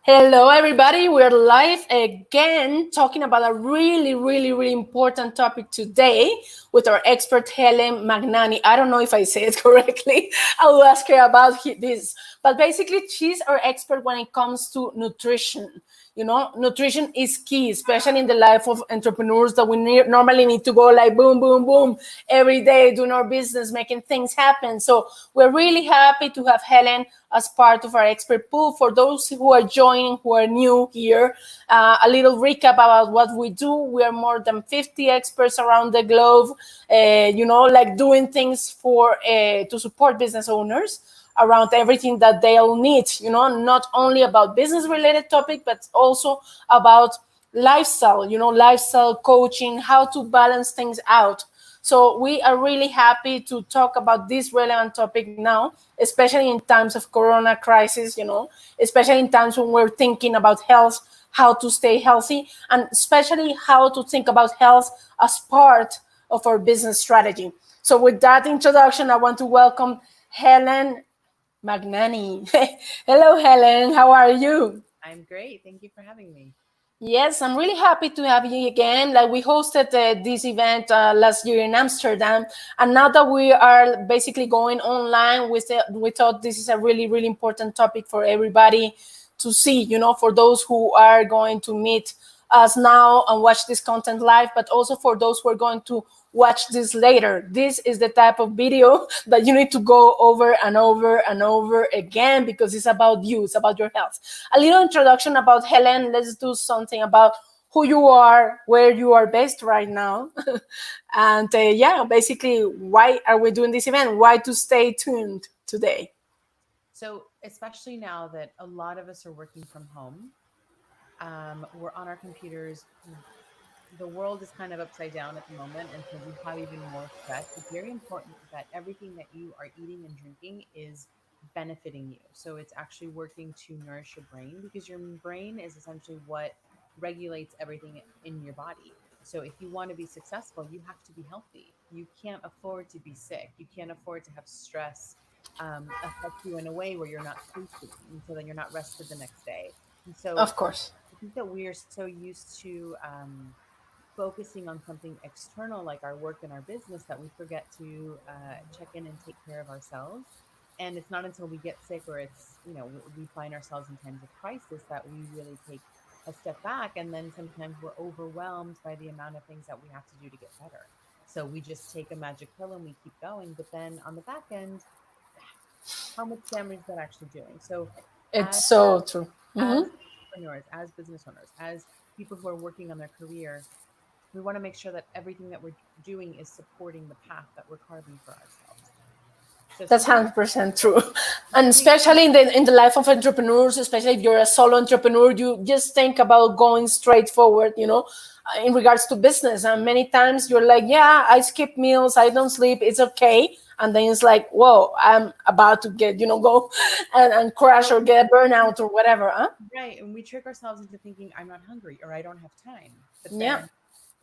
Hello, everybody. We're live again talking about a really important topic today with our expert Helen Magnani. I don't know if I say it correctly. I will ask her about this. But basically, she's our expert when it comes to nutrition. You know, nutrition is key, especially in the life of entrepreneurs that we normally need to go like boom, boom, boom every day doing our business, making things happen. So we're really happy to have Helen as part of our expert pool. For those who are joining, who are new here, a little recap about what we do. We are more than 50 experts around the globe, like doing things for to support business owners around everything that they'll need, not only about business related topic, but also about lifestyle, lifestyle coaching, how to balance things out. So we are really happy to talk about this relevant topic now, especially in times of corona crisis, especially in times when we're thinking about health, how to stay healthy, and especially how to think about health as part of our business strategy. So with that introduction, I want to welcome Helen Magnani. Hello, Helen. How are you? I'm great. Thank you for having me. Yes, I'm really happy to have you again. Like we hosted this event last year in Amsterdam, and now that we are basically going online, we thought this is a really important topic for everybody to see. For those who are going to meet us now and watch this content live, but also for those who are going to watch this later. This is the type of video that you need to go over and over and over again because it's about you, it's about your health. A little introduction about Helen. Let's do something about who you are, where you are based right now, and basically why are we doing this event? Why to stay tuned today? So, especially now that a lot of us are working from home, we're on our computers. The world is kind of upside down at the moment, and so we have even more stress. It's very important that everything that you are eating and drinking is benefiting you. So, it's actually working to nourish your brain because your brain is essentially what regulates everything in your body. So, if you want to be successful, you have to be healthy. You can't afford to be sick. You can't afford to have stress affect you in a way where you're not sleeping, and so then you're not rested the next day. And so Of course. I think that we are so used to focusing on something external like our work and our business that we forget to check in and take care of ourselves. And it's not until we get sick or we find ourselves in times of crisis that we really take a step back. And then sometimes we're overwhelmed by the amount of things that we have to do to get better. So we just take a magic pill and we keep going. But then on the back end, how much damage is that actually doing? So It's as so true. as entrepreneurs, as business owners, as people who are working on their career, we want to make sure that everything that we're doing is supporting the path that we're carving for ourselves. So That's something 100% true. And something especially in the life of entrepreneurs, especially if you're a solo entrepreneur, you just think about going straight forward, in regards to business. And many times you're like, yeah, I skip meals, I don't sleep, it's okay. And then it's like, whoa, I'm about to get, go and crash or get burnout or whatever. Huh? right, and we trick ourselves into thinking I'm not hungry or I don't have time. But Yeah. then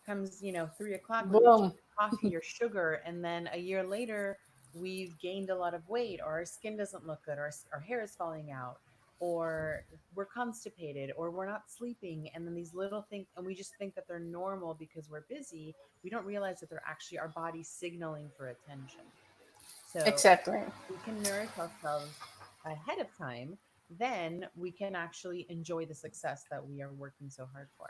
comes 3 o'clock and we check Boom. coffee or sugar, and then a year later we've gained a lot of weight, or our skin doesn't look good, or our hair is falling out, or we're constipated, or we're not sleeping. And then these little things, and we just think that they're normal because we're busy. We don't realize that they're actually our body signaling for attention. So Exactly. we can nourish ourselves ahead of time, then we can actually enjoy the success that we are working so hard for.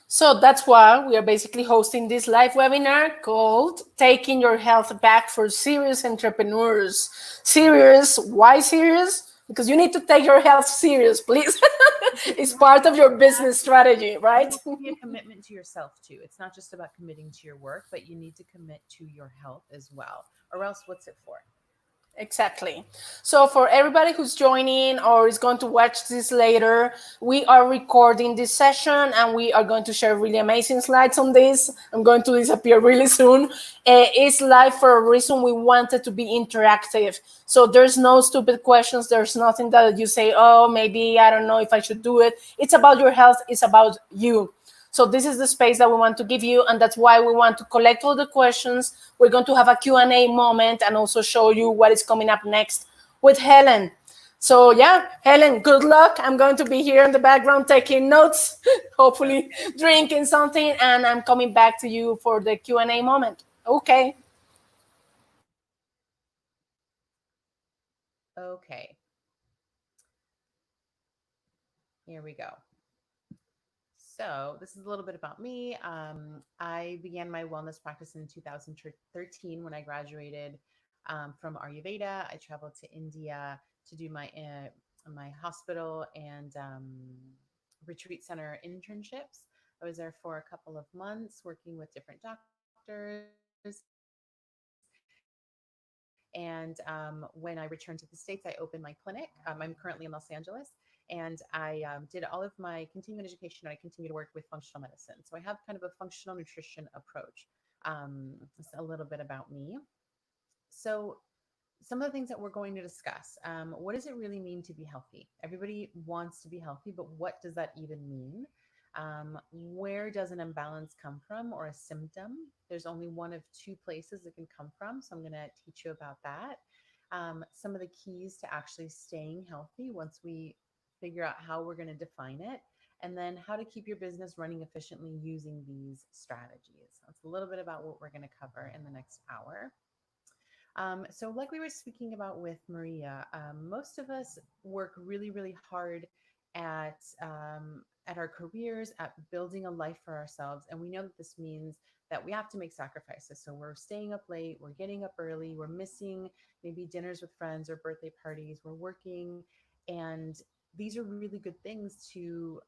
So that's why we are basically hosting this live webinar called Taking Your Health Back for Serious Entrepreneurs. Serious? Why serious? Because you need to take your health serious, please. It's part of your business strategy, You right? have to be a commitment to yourself too. It's not just about committing to your work, but you need to commit to your health as well. Or else, what's it for? Exactly. So for everybody who's joining or is going to watch this later, we are recording this session and we are going to share really amazing slides on this. I'm going to disappear really soon. It's live for a reason. We want it to be interactive. So there's no stupid questions. There's nothing that you say, oh, maybe I don't know if I should do it. It's about your health. It's about you. So this is the space that we want to give you, and that's why we want to collect all the questions. We're going to have a Q&A moment and also show you what is coming up next with Helen. So yeah, Helen, good luck. I'm going to be here in the background taking notes, hopefully Okay. drinking something, and I'm coming back to you for the Q&A moment. Okay. Okay. Here we go. So, this is a little bit about me. I began my wellness practice in 2013 when I graduated from Ayurveda. I traveled to India to do my hospital and retreat center internships. I was there for a couple of months working with different doctors. And when I returned to the States, I opened my clinic. I'm currently in Los Angeles. And I did all of my continuing education and I continue to work with functional medicine. So I have kind of a functional nutrition approach. It's a little bit about me. So, some of the things that we're going to discuss. What does it really mean to be healthy? Everybody wants to be healthy, but what does that even mean? Where does an imbalance come from or a symptom? There's only one of two places it can come from. So I'm going to teach you about that. Some of the keys to actually staying healthy once we figure out how we're going to define it, and then how to keep your business running efficiently using these strategies. That's a little bit about what we're going to cover in the next hour. So, like we were speaking about with Maria, most of us work really, really hard at our careers, at building a life for ourselves, and we know that this means that we have to make sacrifices. So we're staying up late, we're getting up early, we're missing maybe dinners with friends or birthday parties, we're working, and these are really good things to.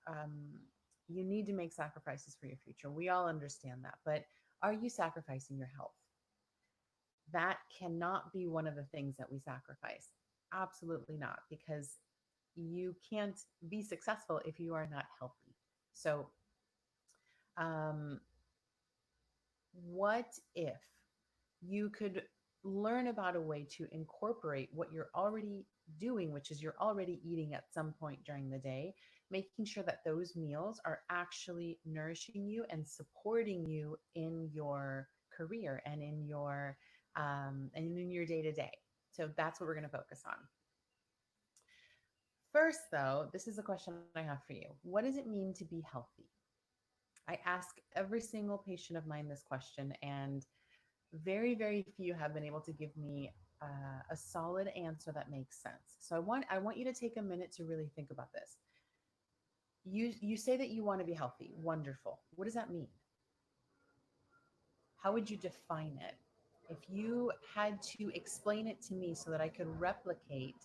You need to make sacrifices for your future. We all understand that, but are you sacrificing your health? That cannot be one of the things that we sacrifice. Absolutely not, because you can't be successful if you are not healthy. So, um, what if you could learn about a way to incorporate what you're already doing, which is you're already eating at some point during the day, making sure that those meals are actually nourishing you and supporting you in your career and in your day to day. So that's what we're going to focus on. First, though, this is a question I have for you. What does it mean to be healthy? I ask every single patient of mine this question, and very, very few have been able to give me a solid answer that makes sense. So I want you to take a minute to really think about this. You say that you want to be healthy. Wonderful. What does that mean? How would you define it? If you had to explain it to me so that I could replicate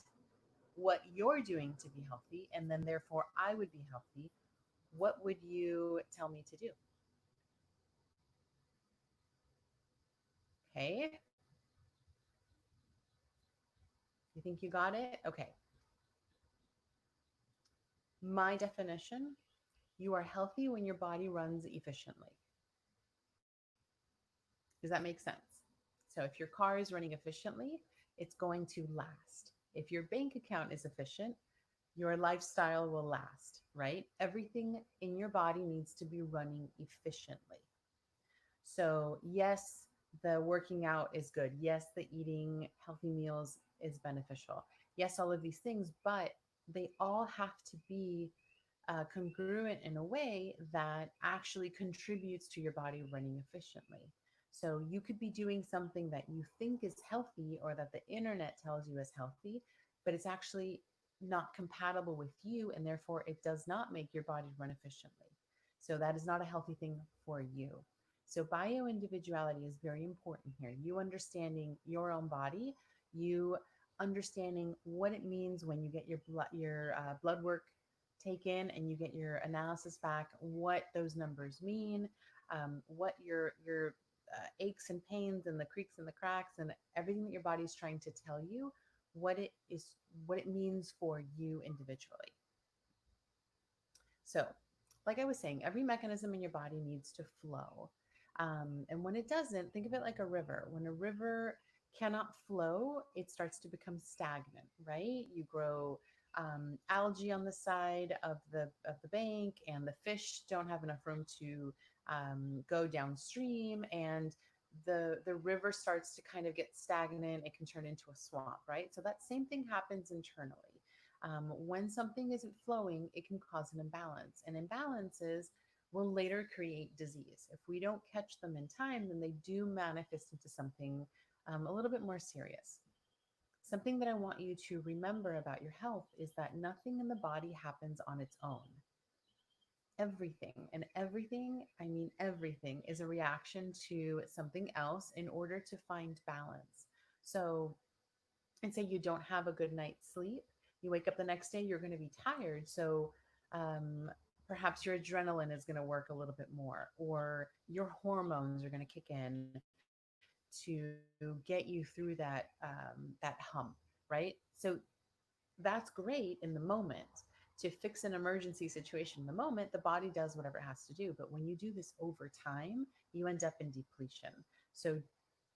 what you're doing to be healthy, and then therefore I would be healthy, what would you tell me to do? Okay. You think you got it? Okay. My definition: you are healthy when your body runs efficiently. Does that make sense? So if your car is running efficiently, it's going to last. If your bank account is efficient, your lifestyle will last, right? Everything in your body needs to be running efficiently. So, yes, the working out is good. Yes, the eating healthy meals is beneficial. Yes, all of these things, but they all have to be congruent in a way that actually contributes to your body running efficiently. So you could be doing something that you think is healthy or that the internet tells you is healthy, but it's actually not compatible with you, and therefore it does not make your body run efficiently. So that is not a healthy thing for you. So bio individuality is very important here. You understanding your own body, you understanding what it means when you get your blood work taken and you get your analysis back, what those numbers mean, what your aches and pains and the creaks and the cracks and everything that your body is trying to tell you, what it is, what it means for you individually. So, like I was saying, every mechanism in your body needs to flow. And when it doesn't, think of it like a river. When a river cannot flow, it starts to become stagnant, right? You grow algae on the side of the bank, and the fish don't have enough room to go downstream, and the river starts to kind of get stagnant. It can turn into a swamp, right? So that same thing happens internally. When something isn't flowing, it can cause an imbalance, and imbalances will later create disease. If we don't catch them in time, then they do manifest into something a little bit more serious. Something that I want you to remember about your health is that nothing in the body happens on its own. Everything, and everything, I mean everything, is a reaction to something else in order to find balance. So, and say you don't have a good night's sleep, you wake up the next day, you're going to be tired. So, perhaps your adrenaline is going to work a little bit more, or your hormones are going to kick in to get you through that hump, right? So that's great in the moment to fix an emergency situation. In the moment, the body does whatever it has to do. But when you do this over time, you end up in depletion. So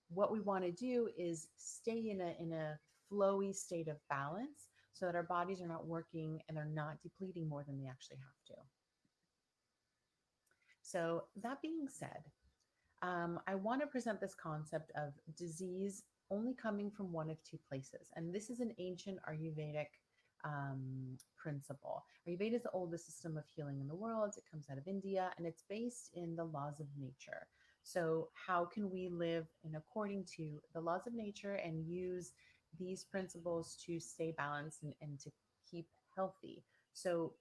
what we want to do is stay in a flowy state of balance so that our bodies are not working and they're not depleting more than they actually have to. So that being said, I want to present this concept of disease only coming from one of two places. And this is an ancient Ayurvedic principle. Ayurveda is the oldest system of healing in the world. It comes out of India and it's based in the laws of nature. So, how can we live in according to the laws of nature and use these principles to stay balanced and to keep healthy? So,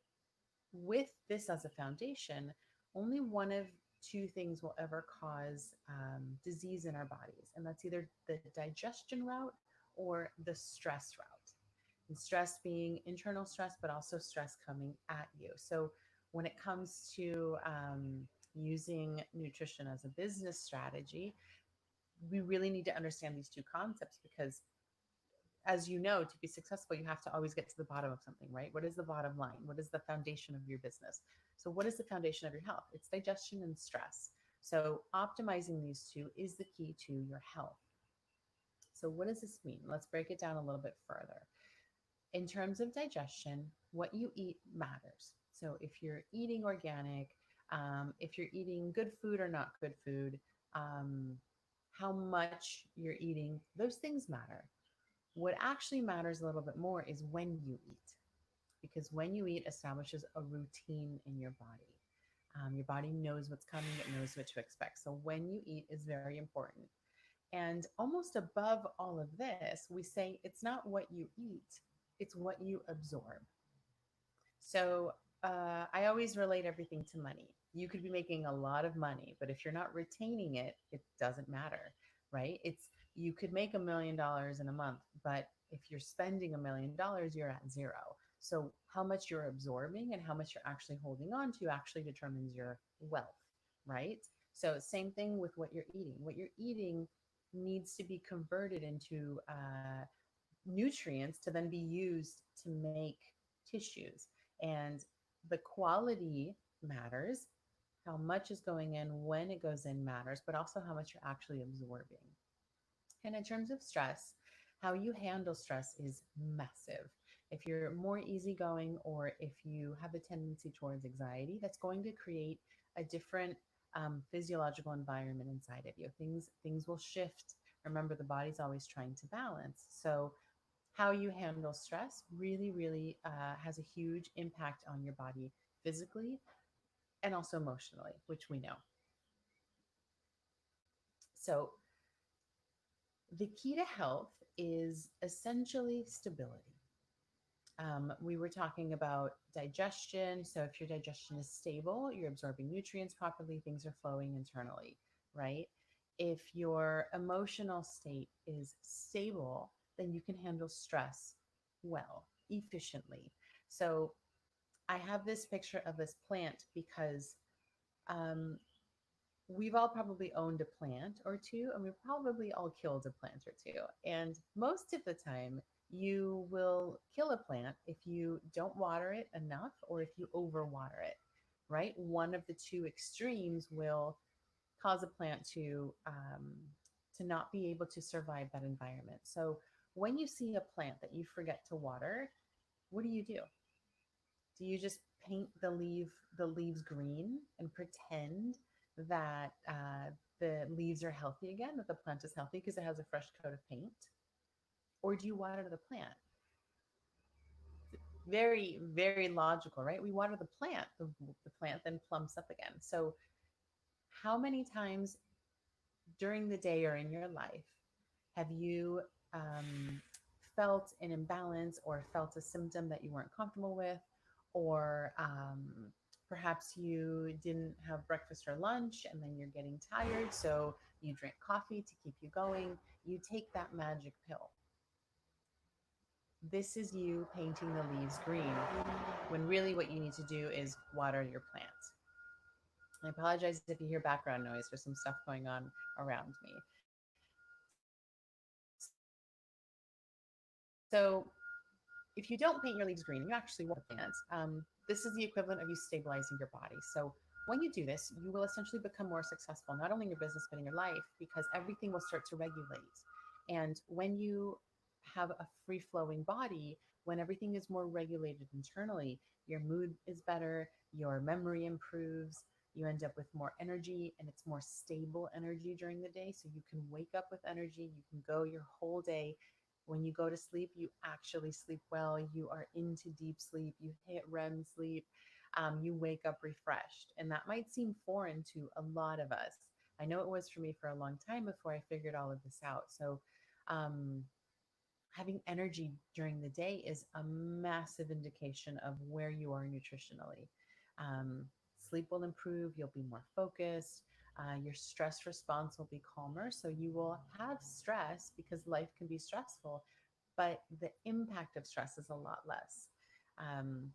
with this as a foundation, only one of two things will ever cause disease in our bodies, and that's either the digestion route or the stress route. And stress being internal stress, but also stress coming at you. So, when it comes to using nutrition as a business strategy, we really need to understand these two concepts because as you know, to be successful, you have to always get to the bottom of something, right? What is the bottom line? What is the foundation of your business? So, what is the foundation of your health? It's digestion and stress. So, optimizing these two is the key to your health. So, what does this mean? Let's break it down a little bit further. In terms of digestion, what you eat matters. So, if you're eating organic, if you're eating good food or not good food, um, how much you're eating, those things matter. What actually matters a little bit more is when you eat, because when you eat establishes a routine in your body. Your body knows what's coming, it knows what to expect. So when you eat is very important. And almost above all of this, we say it's not what you eat, it's what you absorb. So I always relate everything to money. You could be making a lot of money, but if you're not retaining it, it doesn't matter, right? It's you could make $1 million in a month, but if you're spending $1 million, you're at zero. So how much you're absorbing and how much you're actually holding on to actually determines your wealth, right? So same thing with what you're eating. What you're eating needs to be converted into nutrients to then be used to make tissues. And the quality matters. How much is going in, when it goes in matters, but also how much you're actually absorbing. And in terms of stress, how you handle stress is massive. If you're more easygoing or if you have a tendency towards anxiety, that's going to create a different physiological environment inside of you. Things will shift. Remember, the body's always trying to balance. So how you handle stress really, really has a huge impact on your body physically and also emotionally, which we know. So, the key to health is essentially stability. We were talking about digestion. So, if your digestion is stable, you're absorbing nutrients properly, things are flowing internally, right? If your emotional state is stable, then you can handle stress well, efficiently. So, I have this picture of this plant because um, we've all probably owned a plant or two, and we've probably all killed a plant or two. And most of the time, you will kill a plant if you don't water it enough or if you overwater it, right? One of the two extremes will cause a plant to not be able to survive that environment. So when you see a plant that you forget to water, what do? Do you just paint the leaves green and pretend that the leaves are healthy again, that the plant is healthy because it has a fresh coat of paint? Or do you water the plant? Very, very logical, right? We water the plant, the plant then plumps up again. So, how many times during the day or in your life have you um, felt an imbalance or felt a symptom that you weren't comfortable with? Or perhaps you didn't have breakfast or lunch and then you're getting tired. So you drink coffee to keep you going. You take that magic pill. This is you painting the leaves green when really what you need to do is water your plants. I apologize if you hear background noise. There's some stuff going on around me. So, if you don't paint your leaves green and you actually water the plants, this is the equivalent of you stabilizing your body. So, when you do this, you will essentially become more successful, not only in your business, but in your life, because everything will start to regulate. And when you have a free flowing body, when everything is more regulated internally, your mood is better, your memory improves, you end up with more energy, and it's more stable energy during the day. So you can wake up with energy, you can go your whole day. When you go to sleep, you actually sleep well, you are into deep sleep, you hit REM sleep, you wake up refreshed. And that might seem foreign to a lot of us. I know it was for me for a long time before I figured all of this out. So, um, having energy during the day is a massive indication of where you are nutritionally. Um, Sleep will improve, you'll be more focused, your stress response will be calmer. So you will have stress because life can be stressful, but the impact of stress is a lot less. Um,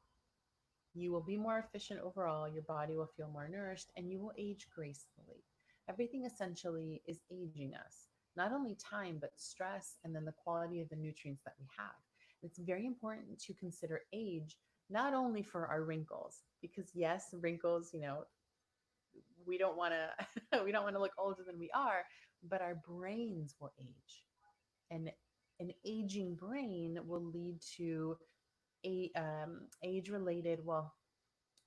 you will be more efficient overall, your body will feel more nourished, and you will age gracefully. Everything essentially is aging us, not only time, but stress, and then the quality of the nutrients that we have. And it's very important to consider age not only for our wrinkles, because yes, wrinkles, we don't want to we don't want to look older than we are, but our brains will age. And an aging brain will lead to age related, well,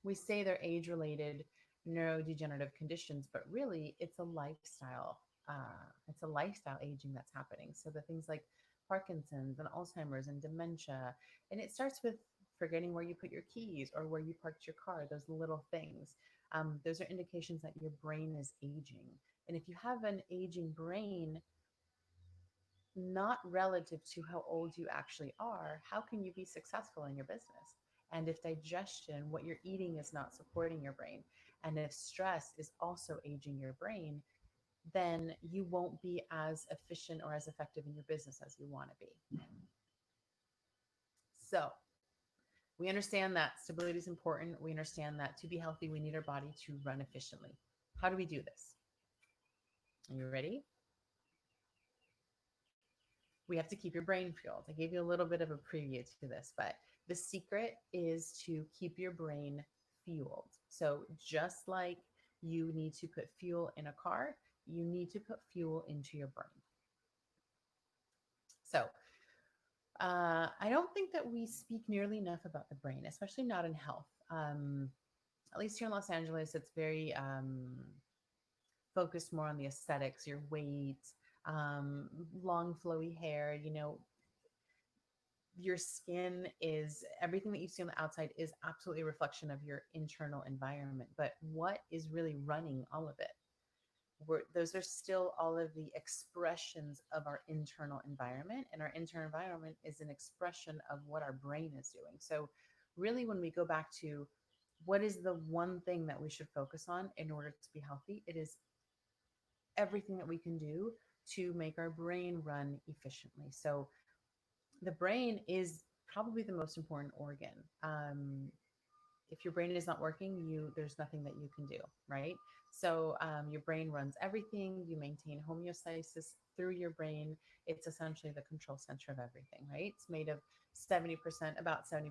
we say they're age related neurodegenerative conditions, but really it's a lifestyle aging that's happening. So the things like Parkinson's and Alzheimer's and dementia, and it starts with forgetting where you put your keys or where you parked your car, those little things. Those are indications that your brain is aging. And if you have an aging brain, not relative to how old you actually are, how can you be successful in your business? And if digestion, what you're eating, is not supporting your brain, and if stress is also aging your brain, then you won't be as efficient or as effective in your business as you want to be. So, we understand that stability is important. We understand that to be healthy, we need our body to run efficiently. How do we do this? Are you ready? We have to keep your brain fueled. I gave you a little bit of a preview to this, but the secret is to keep your brain fueled. So, just like you need to put fuel in a car, you need to put fuel into your brain. So, I don't think that we speak nearly enough about the brain, especially not in health. At least here in Los Angeles, it's very focused more on the aesthetics, your weight, long flowy hair, your skin is everything that you see on the outside is absolutely a reflection of your internal environment. But what is really running all of it? Those are still all of the expressions of our internal environment. And our internal environment is an expression of what our brain is doing. So, really, when we go back to what is the one thing that we should focus on in order to be healthy, it is everything that we can do to make our brain run efficiently. So, the brain is probably the most important organ. If your brain is not working, there's nothing that you can do, right? So your brain runs everything. You maintain homeostasis through your brain. It's essentially the control center of everything, right? It's made of 70%, about 70%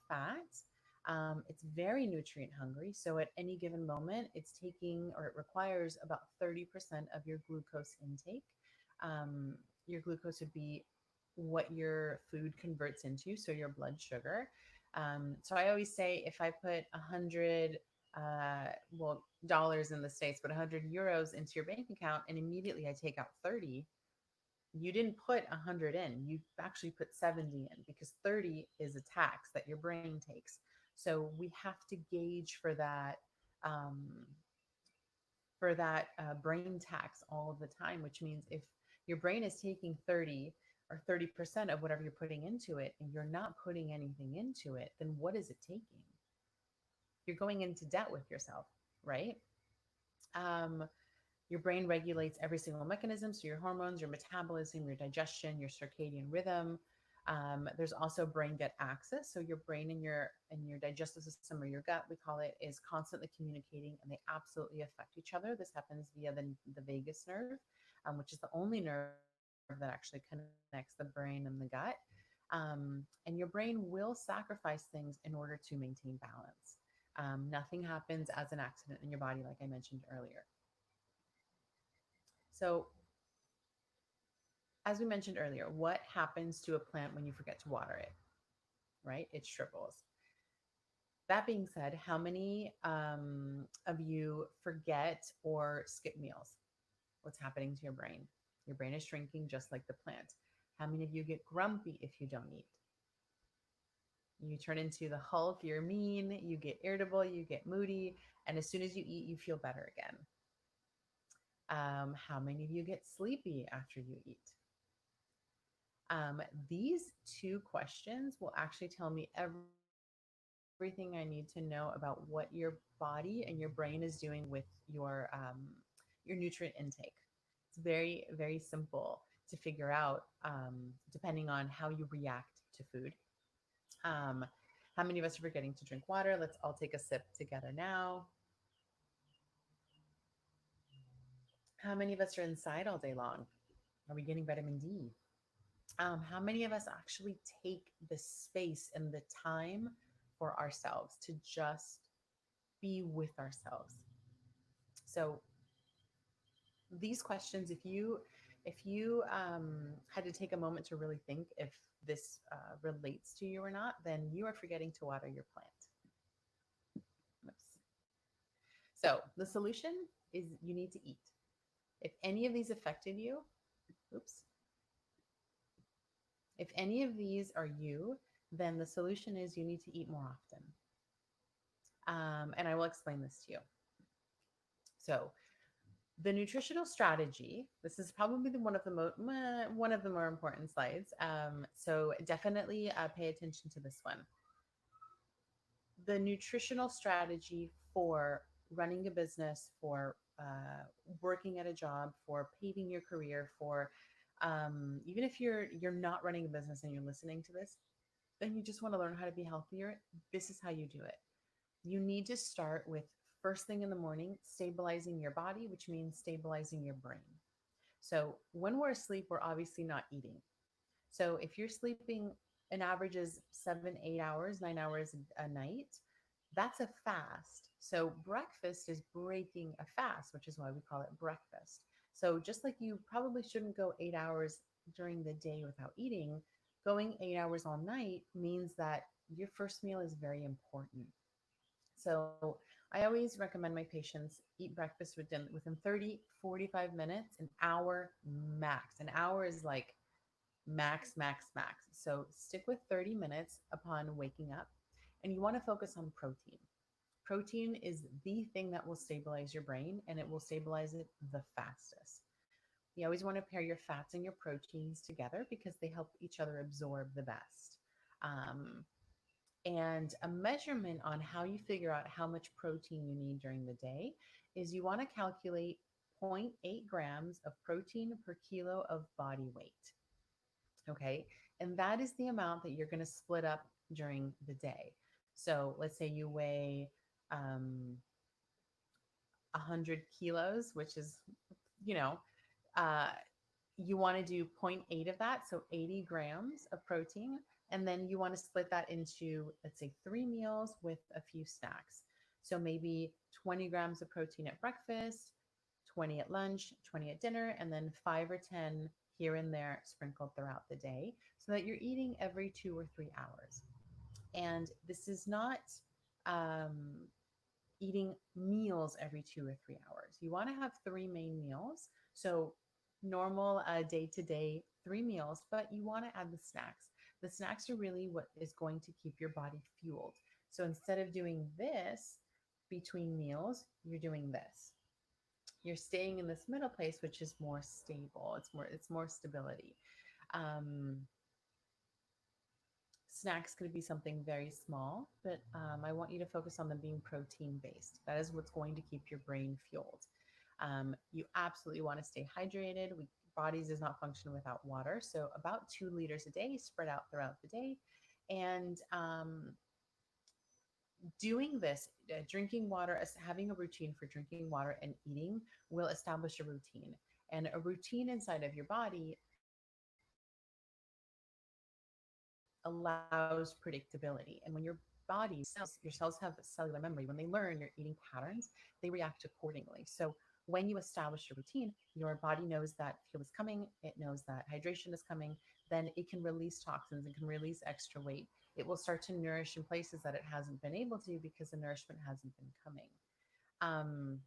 fat. It's very nutrient hungry. So at any given moment, it's taking, or it requires, about 30% of your glucose intake. Your glucose would be what your food converts into, so your blood sugar. So I always say, if I put 100 dollars in the States, but 100 euros into your bank account, and immediately I take out 30, You didn't put 100 in, you actually put 70 in because 30 is a tax that your brain takes. So we have to gauge um, for that brain tax all of the time, which means if your brain is taking 30 or 30% of whatever you're putting into it and you're not putting anything into it, then what is it taking? You're going into debt with yourself, right? Um, your brain regulates every single mechanism. So your hormones, your metabolism, your digestion, your circadian rhythm. There's also brain gut axis. So your brain and your digestive system or your gut, we call it, is constantly communicating and they absolutely affect each other. This happens via the vagus nerve, which is the only nerve that actually connects the brain and the gut. And your brain will sacrifice things in order to maintain balance. Nothing happens as an accident in your body, like I mentioned earlier. So, as we mentioned earlier, what happens to a plant when you forget to water it, right? It shrivels. That being said, how many of you forget or skip meals? What's happening to your brain? Your brain is shrinking just like the plant. How many of you get grumpy if you don't eat? You turn into the Hulk, you're mean, you get irritable, you get moody, and as soon as you eat, you feel better again. How many of you get sleepy after you eat? These two questions will actually tell me everything I need to know about what your body and your brain is doing with your nutrient intake. It's very, very simple to figure out, depending on how you react to food. Um, how many of us are forgetting to drink water? Let's all take a sip together now. How many of us are inside all day long? Are we getting vitamin D? How many of us actually take the space and the time for ourselves to just be with ourselves? So these questions, if you had to take a moment to really think if this relates to you or not, then you are forgetting to water your plant. Oops. So the solution is you need to eat. If any of these affected you, oops, if any of these are you, then the solution is you need to eat more often. And I will explain this to you. So, the nutritional strategy. This is probably one of the more important slides. So definitely pay attention to this one. The nutritional strategy for running a business, for working at a job, for paving your career, for even if you're not running a business and you're listening to this, then you just want to learn how to be healthier. This is how you do it. You need to start with first thing in the morning, stabilizing your body, which means stabilizing your brain. So when we're asleep, we're obviously not eating. So if you're sleeping an average is 7, 8 hours, 9 hours a night, that's a fast. So breakfast is breaking a fast, which is why we call it breakfast. So just like you probably shouldn't go 8 hours during the day without eating, going 8 hours all night means that your first meal is very important. So I always recommend my patients eat breakfast within 30, 45 minutes, an hour max. An hour is like max, max, max. So stick with 30 minutes upon waking up. And you want to focus on protein. Protein is the thing that will stabilize your brain and it will stabilize it the fastest. You always want to pair your fats and your proteins together because they help each other absorb the best. Um, and a measurement on how you figure out how much protein you need during the day is you want to calculate zero point 0.8 grams of protein per kilo of body weight. Okay. And that is the amount that you're going to split up during the day. So let's say you weigh 100 kilos, which is, you know, uh, you want to do zero point 0.8 of that, so 80 grams of protein. And then you want to split that into, let's say, 3 meals with a few snacks. So maybe 20 grams of protein at breakfast, 20 at lunch, 20 at dinner, and then 5 or 10 here and there sprinkled throughout the day so that you're eating every 2 or 3 hours. And this is not um, eating meals every 2 or 3 hours. You want to have 3 main meals. So normal day to day 3 meals, but you want to add the snacks. The snacks are really what is going to keep your body fueled. So instead of doing this between meals, you're doing this. You're staying in this middle place, which is more stable. It's more stability. Um, Snacks could be something very small, but I want you to focus on them being protein based. That is what's going to keep your brain fueled. You absolutely want to stay hydrated. Bodies does not function without water, so about 2 liters a day spread out throughout the day. And doing this, drinking water, having a routine for drinking water and eating will establish a routine. And a routine inside of your body allows predictability. And when your body, your cells have cellular memory, when they learn your eating patterns, they react accordingly. So when you establish a routine, your body knows that fuel is coming, it knows that hydration is coming, then it can release toxins, it can release extra weight. It will start to nourish in places that it hasn't been able to because the nourishment hasn't been coming. Um,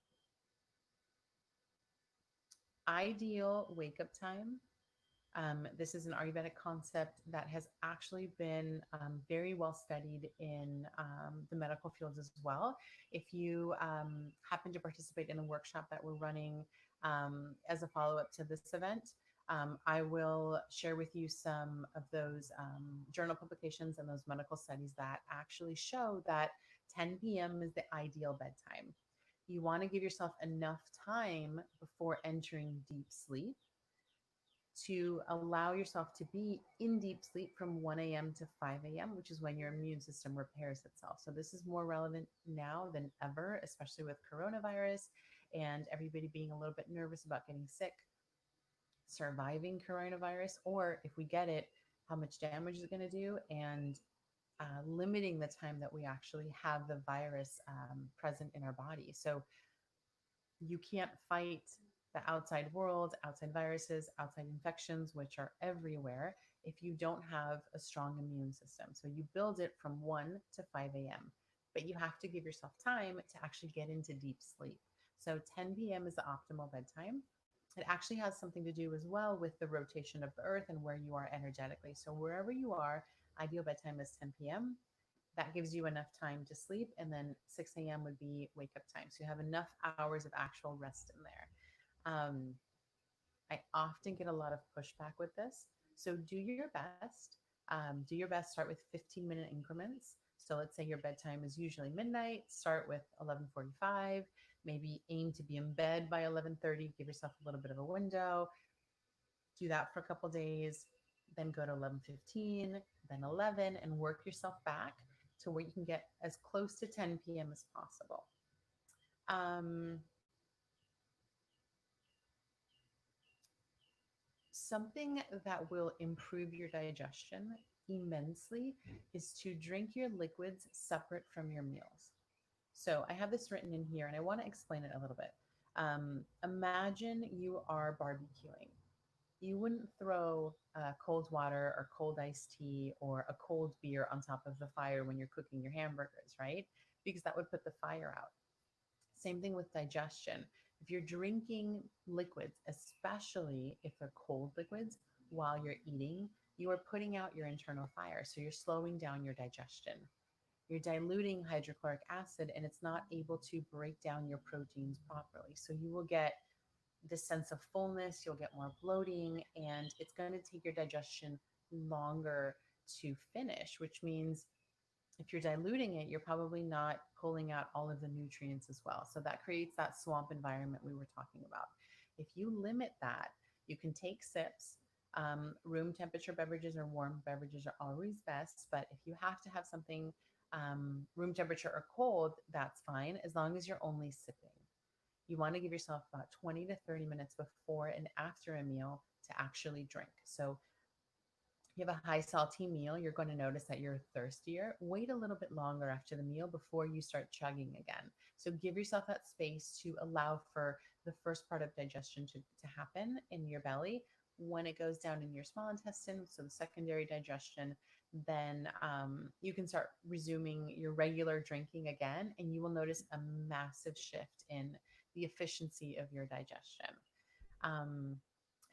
Ideal wake up time. This is an Ayurvedic concept that has actually been very well studied in the medical fields as well. If you happen to participate in the workshop that we're running as a follow up to this event, I will share with you some of those journal publications and those medical studies that actually show that 10 p.m. is the ideal bedtime. You want to give yourself enough time before entering deep sleep to allow yourself to be in deep sleep from 1 a.m. to 5 a.m., which is when your immune system repairs itself. So, this is more relevant now than ever, especially with coronavirus and everybody being a little bit nervous about getting sick, surviving coronavirus, or if we get it, how much damage is it going to do, and limiting the time that we actually have the virus present in our body. So, you can't fight the outside world, outside viruses, outside infections, which are everywhere, if you don't have a strong immune system. So you build it from 1 to 5 a.m., but you have to give yourself time to actually get into deep sleep. So 10 p.m. is the optimal bedtime. It actually has something to do as well with the rotation of the earth and where you are energetically. So wherever you are, ideal bedtime is 10 p.m. That gives you enough time to sleep. And then 6 a.m. would be wake up time. So you have enough hours of actual rest in there. I often get a lot of pushback with this. So do your best. Do your best. Start with 15-minute increments. So let's say your bedtime is usually midnight. Start with 11:45. Maybe aim to be in bed by 11:30. Give yourself a little bit of a window. Do that for a couple days. Then go to 11:15, then 11, and work yourself back to where you can get as close to 10 p.m. as possible. Um, Something that will improve your digestion immensely is to drink your liquids separate from your meals. So I have this written in here and I want to explain it a little bit. Imagine you are barbecuing. You wouldn't throw cold water or cold iced tea or a cold beer on top of the fire when you're cooking your hamburgers, right? Because that would put the fire out. Same thing with digestion. If you're drinking liquids, especially if they're cold liquids, while you're eating, you are putting out your internal fire. So you're slowing down your digestion. You're diluting hydrochloric acid and it's not able to break down your proteins properly. So you will get this sense of fullness, you'll get more bloating, and it's going to take your digestion longer to finish, which means if you're diluting it, you're probably not pulling out all of the nutrients as well. So that creates that swamp environment we were talking about. If you limit that, you can take sips. Room temperature beverages or warm beverages are always best, but if you have to have something room temperature or cold, that's fine as long as you're only sipping. You want to give yourself about 20 to 30 minutes before and after a meal to actually drink. So you have a high salty meal, you're going to notice that you're thirstier. Wait a little bit longer after the meal before you start chugging again. So give yourself that space to allow for the first part of digestion to happen in your belly. When it goes down in your small intestine, so the secondary digestion, then you can start resuming your regular drinking again, and you will notice a massive shift in the efficiency of your digestion. Um,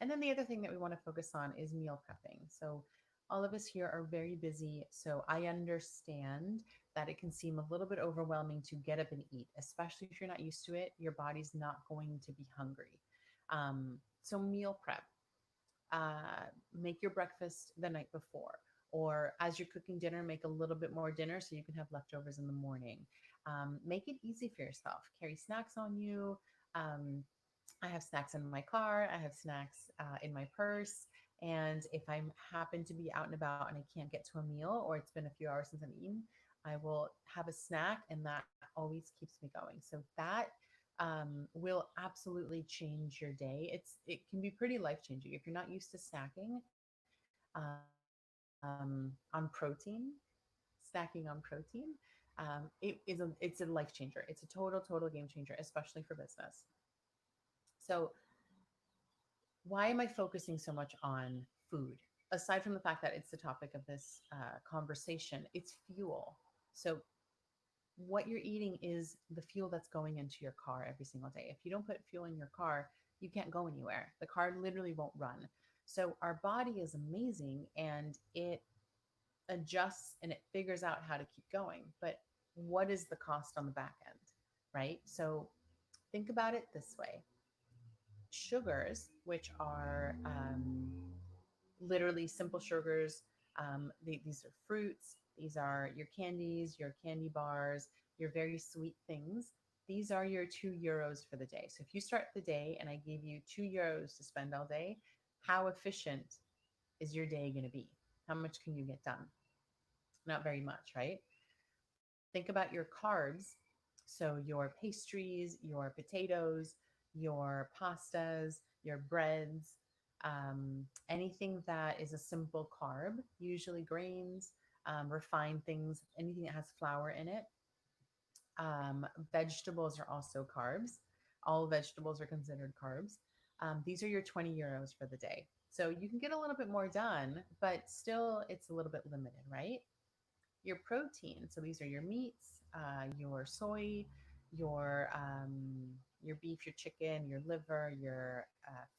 And then the other thing that we want to focus on is meal prepping. So all of us here are very busy. So I understand that it can seem a little bit overwhelming to get up and eat, especially if you're not used to it. Your body's not going to be hungry. So meal prep, make your breakfast the night before, or as you're cooking dinner, make a little bit more dinner so you can have leftovers in the morning. Make it easy for yourself. Carry snacks on you. Um, I have snacks in my car. I have snacks in my purse. And if I happen to be out and about and I can't get to a meal, or it's been a few hours since I've eaten, I will have a snack, and that always keeps me going. So that will absolutely change your day. It can be pretty life changing if you're not used to snacking on protein. Snacking on protein, it's a life changer. It's a total game changer, especially for business. So why am I focusing so much on food? Aside from the fact that it's the topic of this conversation, it's fuel. So what you're eating is the fuel that's going into your car every single day. If you don't put fuel in your car, you can't go anywhere. The car literally won't run. So our body is amazing, and it adjusts and it figures out how to keep going. But what is the cost on the back end, right? So think about it this way: sugars, which are literally simple sugars. These are fruits. These are your candies, your candy bars, your very sweet things. These are your €2 for the day. So if you start the day and I gave you €2 to spend all day, how efficient is your day going to be? How much can you get done? Not very much, right? Think about your carbs. So your pastries, your potatoes, your pastas, your breads, anything that is a simple carb, usually grains, refined things, anything that has flour in it. Vegetables are also carbs. All vegetables are considered carbs. These are your €20 for the day. So you can get a little bit more done, but still it's a little bit limited, right? Your protein. So these are your meats, your soy, your beef, your chicken, your liver, your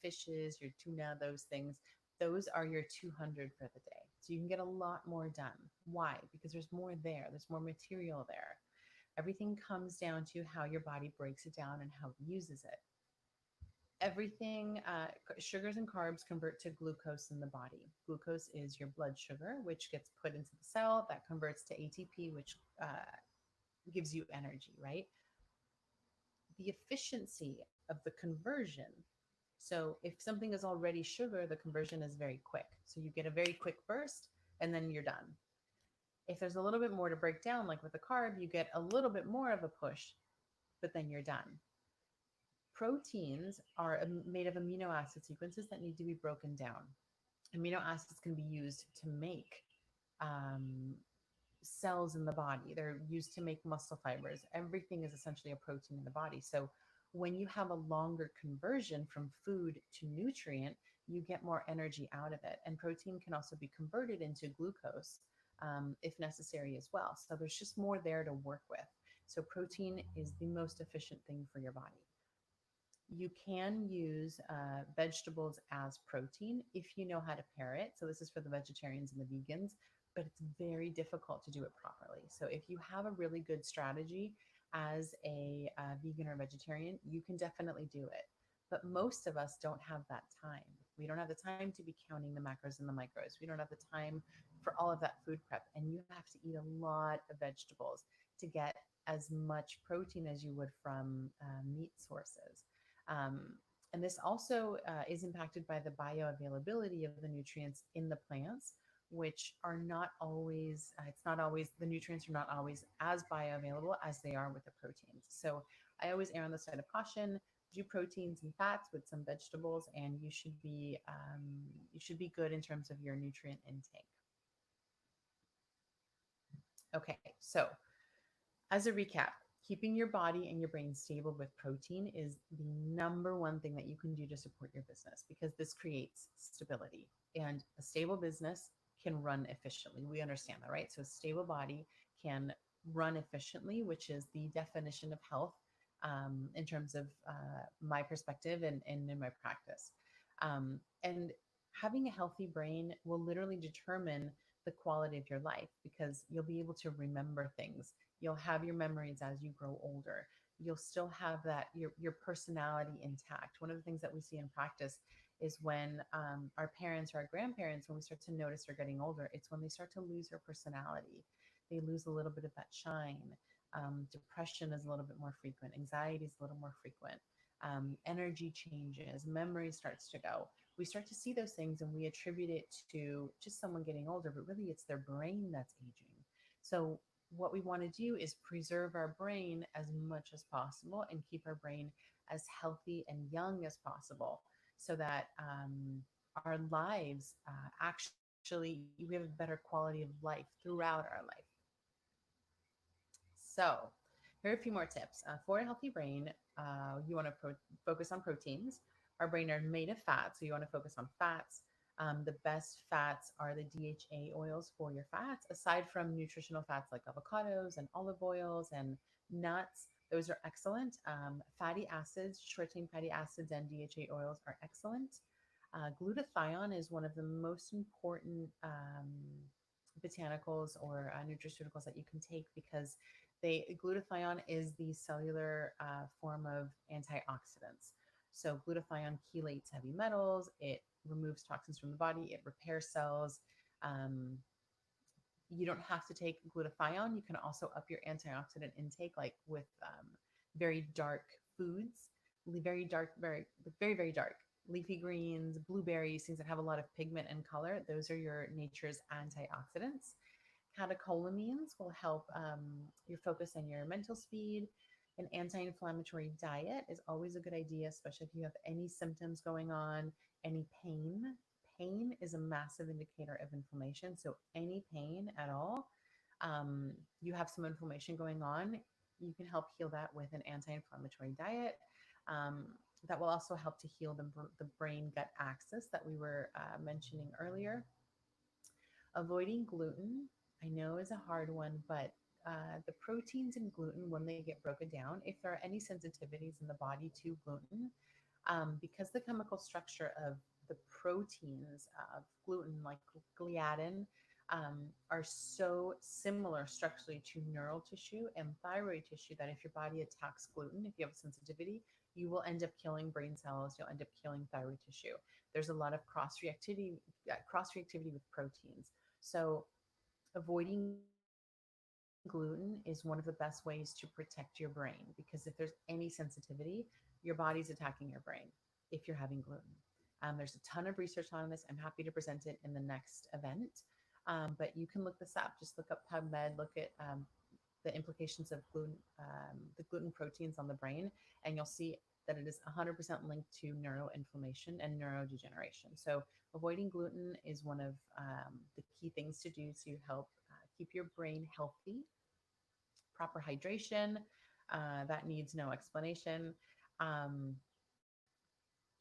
fishes, your tuna, those things. Those are your 200 for the day. So you can get a lot more done. Why? Because there's more there. There's more material there. Everything comes down to how your body breaks it down and how it uses it. Everything, sugars and carbs convert to glucose in the body. Glucose is your blood sugar, which gets put into the cell that converts to ATP, which gives you energy, right? The efficiency of the conversion. So if something is already sugar, the conversion is very quick. So you get a very quick burst and then you're done. If there's a little bit more to break down, like with a carb, you get a little bit more of a push, but then you're done. Proteins are made of amino acid sequences that need to be broken down. Amino acids can be used to make um, cells in the body. They're used to make muscle fibers. Everything is essentially a protein in the body. So when you have a longer conversion from food to nutrient, you get more energy out of it. And protein can also be converted into glucose if necessary as well. So there's just more there to work with. So protein is the most efficient thing for your body. You can use vegetables as protein if you know how to pair it. So this is for the vegetarians and the vegans, but it's very difficult to do it properly. So if you have a really good strategy as a vegan or vegetarian, you can definitely do it. But most of us don't have that time. We don't have the time to be counting the macros and the micros. We don't have the time for all of that food prep. And you have to eat a lot of vegetables to get as much protein as you would from meat sources. Um, and this also is impacted by the bioavailability of the nutrients in the plants, which are not always, it's not always, the nutrients are not always as bioavailable as they are with the proteins. So I always err on the side of caution. Do proteins and fats with some vegetables, and you should be good in terms of your nutrient intake. Okay, so as a recap, keeping your body and your brain stable with protein is the number one thing that you can do to support your business, because this creates stability, and a stable business can run efficiently. We understand that, right? So a stable body can run efficiently, which is the definition of health in terms of my perspective and in my practice. And having a healthy brain will literally determine the quality of your life because you'll be able to remember things. You'll have your memories as you grow older. You'll still have that your personality intact. One of the things that we see in practice is when our parents or our grandparents, when we start to notice they're getting older, it's when they start to lose their personality. They lose a little bit of that shine. Depression is a little bit more frequent. Anxiety is a little more frequent. Energy changes. Memory starts to go. We start to see those things and we attribute it to just someone getting older, but really it's their brain that's aging. So what we want to do is preserve our brain as much as possible and keep our brain as healthy and young as possible so that our lives actually we have a better quality of life throughout our life. So here are a few more tips. For a healthy brain, you want to focus on proteins. Our brain are made of fat, so you want to focus on fats. The best fats are the DHA oils for your fats, aside from nutritional fats like avocados and olive oils and nuts. Those are excellent. Fatty acids, short chain fatty acids, and DHA oils are excellent. Glutathione is one of the most important botanicals or nutraceuticals that you can take because glutathione is the cellular form of antioxidants. So glutathione chelates heavy metals. It removes toxins from the body. It repairs cells. Um, you don't have to take glutathione. You can also up your antioxidant intake, like with very dark foods, very dark, very dark leafy greens, blueberries, things that have a lot of pigment and color. Those are your nature's antioxidants. Catecholamines will help your focus and your mental speed. An anti-inflammatory diet is always a good idea, especially if you have any symptoms going on, any pain. Pain is a massive indicator of inflammation. So any pain at all, you have some inflammation going on, you can help heal that with an anti-inflammatory diet. That will also help to heal the brain gut axis that we were mentioning earlier. Avoiding gluten, I know is a hard one, but the proteins in gluten, when they get broken down, if there are any sensitivities in the body to gluten, because the chemical structure of the proteins of gluten, like gliadin, are so similar structurally to neural tissue and thyroid tissue that if your body attacks gluten, if you have a sensitivity, you will end up killing brain cells. You'll end up killing thyroid tissue. There's a lot of cross reactivity with proteins. So avoiding gluten is one of the best ways to protect your brain because if there's any sensitivity, your body's attacking your brain if you're having gluten. There's a ton of research on this. I'm happy to present it in the next event. But you can look this up. Just look up PubMed, look at the implications of gluten, the gluten proteins on the brain, and you'll see that it is 100% linked to neuroinflammation and neurodegeneration. So avoiding gluten is one of the key things to do to help keep your brain healthy. Proper hydration, that needs no explanation. Um,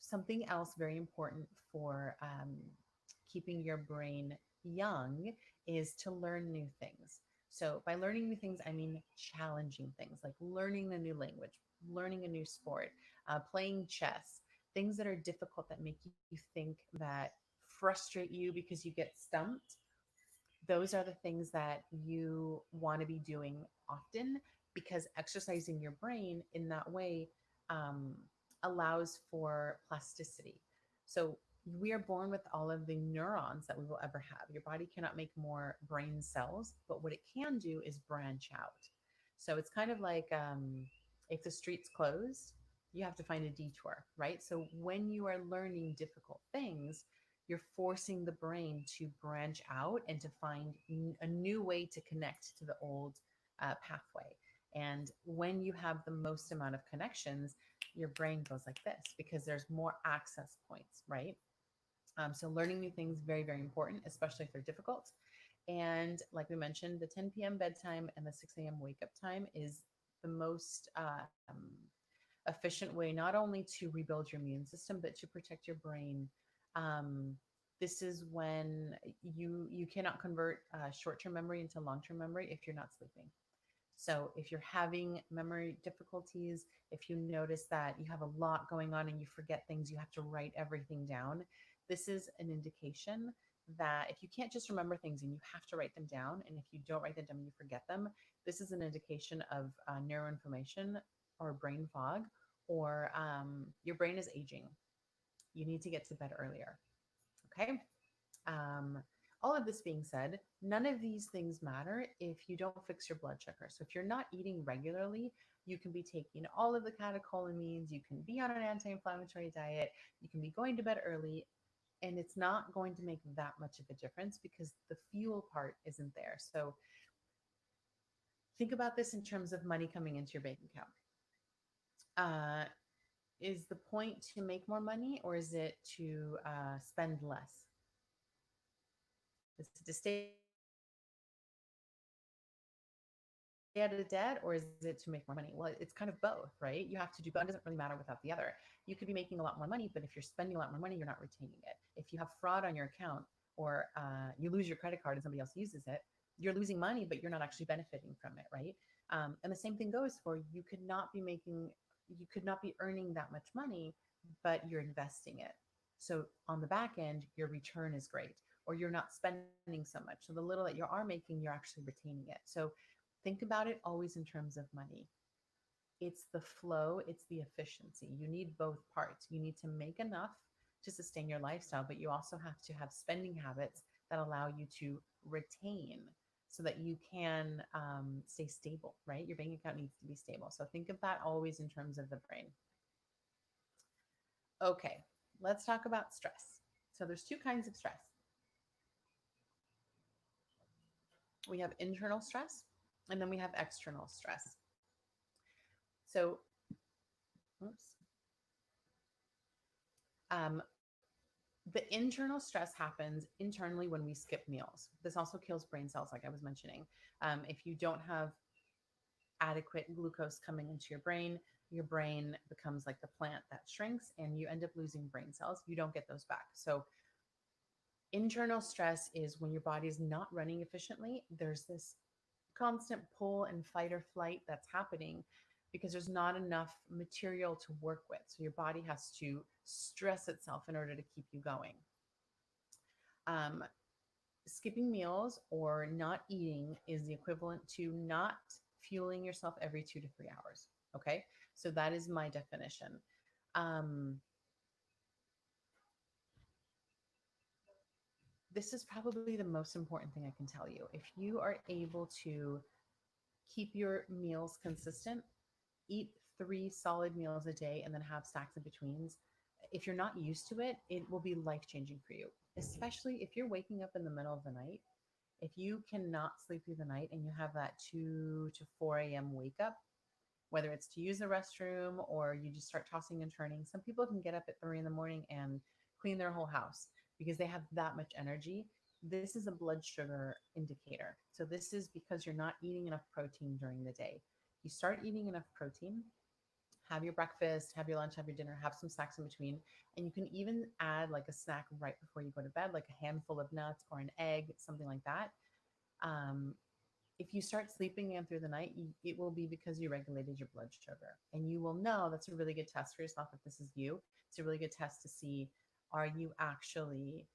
Something else very important for keeping your brain young is to learn new things. So, by learning new things, I mean challenging things like learning a new language, learning a new sport, playing chess, things that are difficult that make you think that frustrate you because you get stumped. Those are the things that you want to be doing often because exercising your brain in that way um, allows for plasticity. So we are born with all of the neurons that we will ever have. Your body cannot make more brain cells, but what it can do is branch out. So it's kind of like if the street's closed, you have to find a detour, right? So when you are learning difficult things, you're forcing the brain to branch out and to find a new way to connect to the old pathway. And when you have the most amount of connections, your brain goes like this because there's more access points, right? So learning new things, very, very important, especially if they're difficult. And like we mentioned, the 10 p.m. bedtime and the 6 a.m. wake up time is the most efficient way, not only to rebuild your immune system, but to protect your brain. Um, this is when you cannot convert short-term memory into long-term memory if you're not sleeping. So if you're having memory difficulties, if you notice that you have a lot going on and you forget things, you have to write everything down. This is an indication that if you can't just remember things and you have to write them down, and if you don't write them down, you forget them, this is an indication of neuroinflammation or brain fog, or your brain is aging. You need to get to bed earlier. Okay. Um, all of this being said, none of these things matter if you don't fix your blood sugar. So if you're not eating regularly, you can be taking all of the catecholamines, you can be on an anti-inflammatory diet, you can be going to bed early, and it's not going to make that much of a difference because the fuel part isn't there. So think about this in terms of money coming into your bank account. Uh, is the point to make more money, or is it to spend less? Is it to stay out of debt, or is it to make more money? Well, it's kind of both, right? You have to do both. One doesn't really matter without the other. You could be making a lot more money, but if you're spending a lot more money, you're not retaining it. If you have fraud on your account, or you lose your credit card and somebody else uses it, you're losing money, but you're not actually benefiting from it, right? And the same thing goes for you could not be earning that much money, but you're investing it. So on the back end, your return is great, or you're not spending so much. So the little that you are making, you're actually retaining it. So think about it always in terms of money. It's the flow, it's the efficiency. You need both parts. You need to make enough to sustain your lifestyle, but you also have to have spending habits that allow you to retain so that you can stay stable, right? Your bank account needs to be stable. So think of that always in terms of the brain. Okay, let's talk about stress. So there's two kinds of stress. We have internal stress, and then we have external stress. So, oops. Um, the internal stress happens internally when we skip meals. This also kills brain cells, like I was mentioning. If you don't have adequate glucose coming into your brain becomes like the plant that shrinks and you end up losing brain cells. You don't get those back. So internal stress is when your body is not running efficiently. There's this constant pull and fight or flight that's happening because there's not enough material to work with. So your body has to stress itself in order to keep you going. Um, Skipping meals or not eating is the equivalent to not fueling yourself every 2 to 3 hours. Okay. So that is my definition. Um, this is probably the most important thing I can tell you. If you are able to keep your meals consistent, eat 3 solid meals a day, and then have snacks in betweens. If you're not used to it, it will be life changing for you, especially if you're waking up in the middle of the night. If you cannot sleep through the night and you have that 2 to 4 a.m. wake up, whether it's to use the restroom or you just start tossing and turning, some people can get up at 3 in the morning and clean their whole house because they have that much energy. This is a blood sugar indicator. So this is because you're not eating enough protein during the day. You start eating enough protein, have your breakfast, have your lunch, have your dinner, have some snacks in between. And you can even add like a snack right before you go to bed, like a handful of nuts or an egg, something like that. Um, if you start sleeping in through the night, it will be because you regulated your blood sugar. And you will know that's a really good test for yourself if this is you. It's a really good test to see, are you actually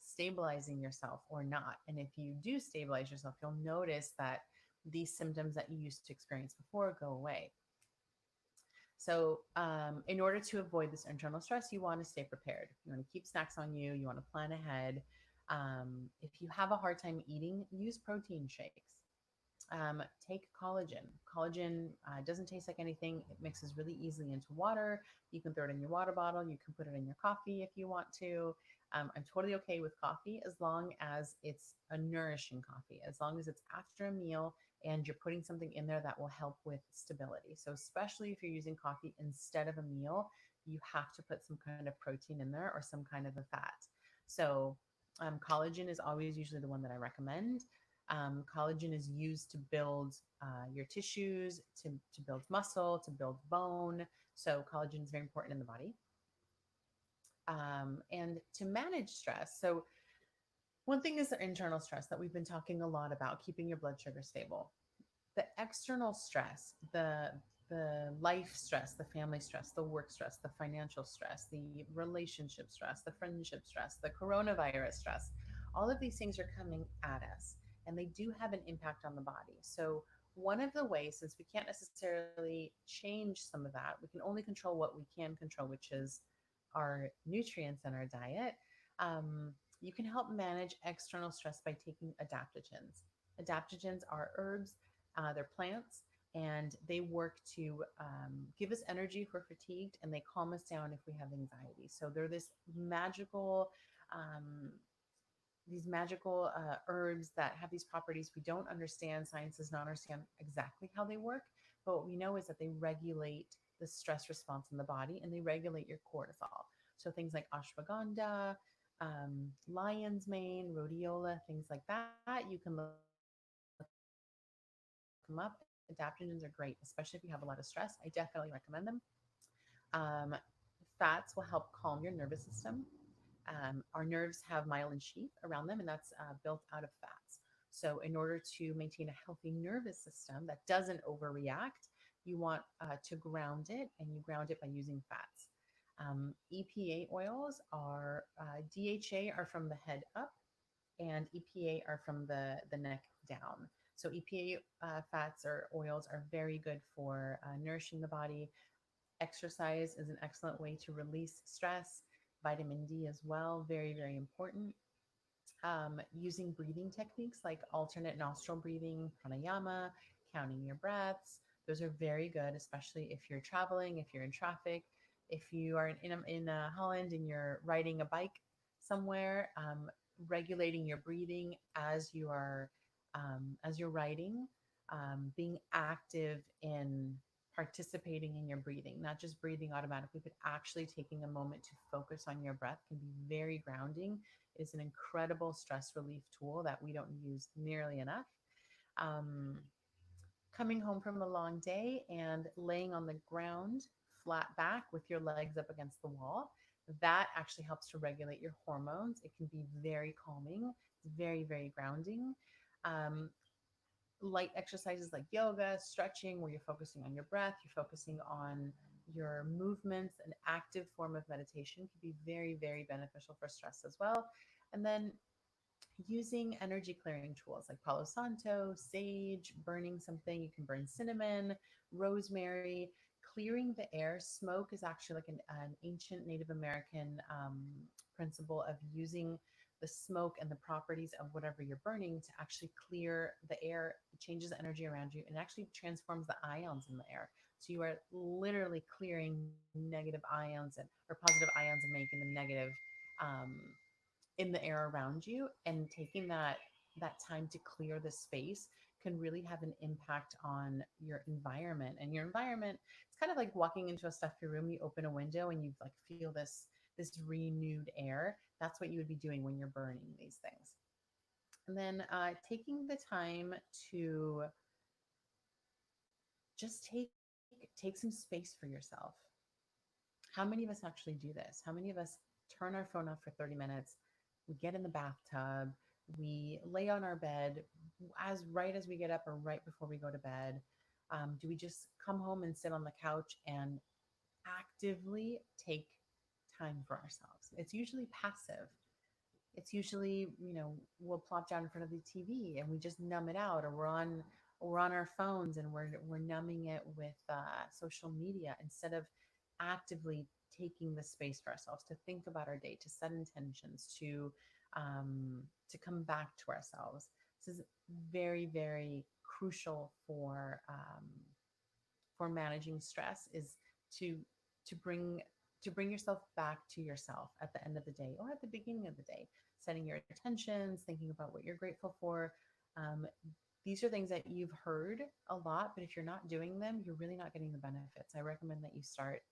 stabilizing yourself or not? And if you do stabilize yourself, you'll notice that these symptoms that you used to experience before go away. So, in order to avoid this internal stress, you want to stay prepared. You want to keep snacks on you. You want to plan ahead. If you have a hard time eating, use protein shakes. Take collagen. Collagen doesn't taste like anything. It mixes really easily into water. You can throw it in your water bottle. You can put it in your coffee if you want to. I'm totally okay with coffee as long as it's a nourishing coffee, as long as it's after a meal and you're putting something in there that will help with stability. So especially if you're using coffee instead of a meal, you have to put some kind of protein in there or some kind of a fat. So collagen is always usually the one that I recommend. Collagen is used to build your tissues, to build muscle, to build bone. So collagen is very important in the body. And to manage stress. So one thing is the internal stress that we've been talking a lot about, keeping your blood sugar stable. The external stress, the life stress, the family stress, the work stress, the financial stress, the relationship stress, the friendship stress, the coronavirus stress, all of these things are coming at us, and they do have an impact on the body. So one of the ways, since we can't necessarily change some of that, we can only control what we can control, which is our nutrients in our diet. You can help manage external stress by taking adaptogens. Adaptogens are herbs, they're plants, and they work to give us energy if we're fatigued, and they calm us down if we have anxiety. So they're um, these magical herbs that have these properties we don't understand. Science does not understand exactly how they work, but what we know is that they regulate the stress response in the body, and they regulate your cortisol. So things like ashwagandha, lion's mane, rhodiola, things like that, you can look them up. Adaptogens are great, especially if you have a lot of stress. I definitely recommend them. Um, Fats will help calm your nervous system. Our nerves have myelin sheath around them, and that's built out of fats. So, in order to maintain a healthy nervous system that doesn't overreact, you want to ground it, and you ground it by using fats. EPA oils are DHA are from the head up, and EPA are from the neck down. So, EPA fats or oils are very good for nourishing the body. Exercise is an excellent way to release stress. Vitamin D as well, very, very important. Using breathing techniques like alternate nostril breathing, pranayama, counting your breaths. Those are very good, especially if you're traveling, if you're in traffic, if you are in Holland and you're riding a bike somewhere. Regulating your breathing as you're riding, being active in participating in your breathing, not just breathing automatically, but actually taking a moment to focus on your breath can be very grounding. Is an incredible stress relief tool that we don't use nearly enough. Um, Coming home from a long day and laying on the ground flat back with your legs up against the wall, that actually helps to regulate your hormones. It can be very calming. It's very, very grounding. Um, Light exercises like yoga, stretching, where you're focusing on your breath, you're focusing on your movements. An active form of meditation can be very, very beneficial for stress as well. And then using energy clearing tools like Palo Santo, sage, burning something. You can burn cinnamon, rosemary, clearing the air. Smoke is actually like an ancient Native American principle of using the smoke and the properties of whatever you're burning to actually clear the air. It changes the energy around you and actually transforms the ions in the air. So you are literally clearing negative ions or positive ions and making them negative. Um, in the air around you, and taking that time to clear the space can really have an impact on your environment. And your environment, it's kind of like walking into a stuffy room. You open a window and you like feel this renewed air. That's what you would be doing when you're burning these things. And then taking the time to just take some space for yourself. How many of us actually do this? How many of us turn our phone off for 30 minutes? We get in the bathtub, we lay on our bed as right as we get up or right before we go to bed. Do we just come home and sit on the couch and actively take time for ourselves? It's usually passive. It's usually, we'll plop down in front of the TV and we just numb it out, or we're on our phones and we're numbing it with social media, instead of actively taking the space for ourselves to think about our day, to set intentions, to come back to ourselves. This is very, very crucial for managing stress, is to to bring to bring yourself back to yourself at the end of the day or at the beginning of the day, setting your intentions, thinking about what you're grateful for. um, these are things that you've heard a lot, but if you're not doing them, you're really not getting the benefits. I recommend that you start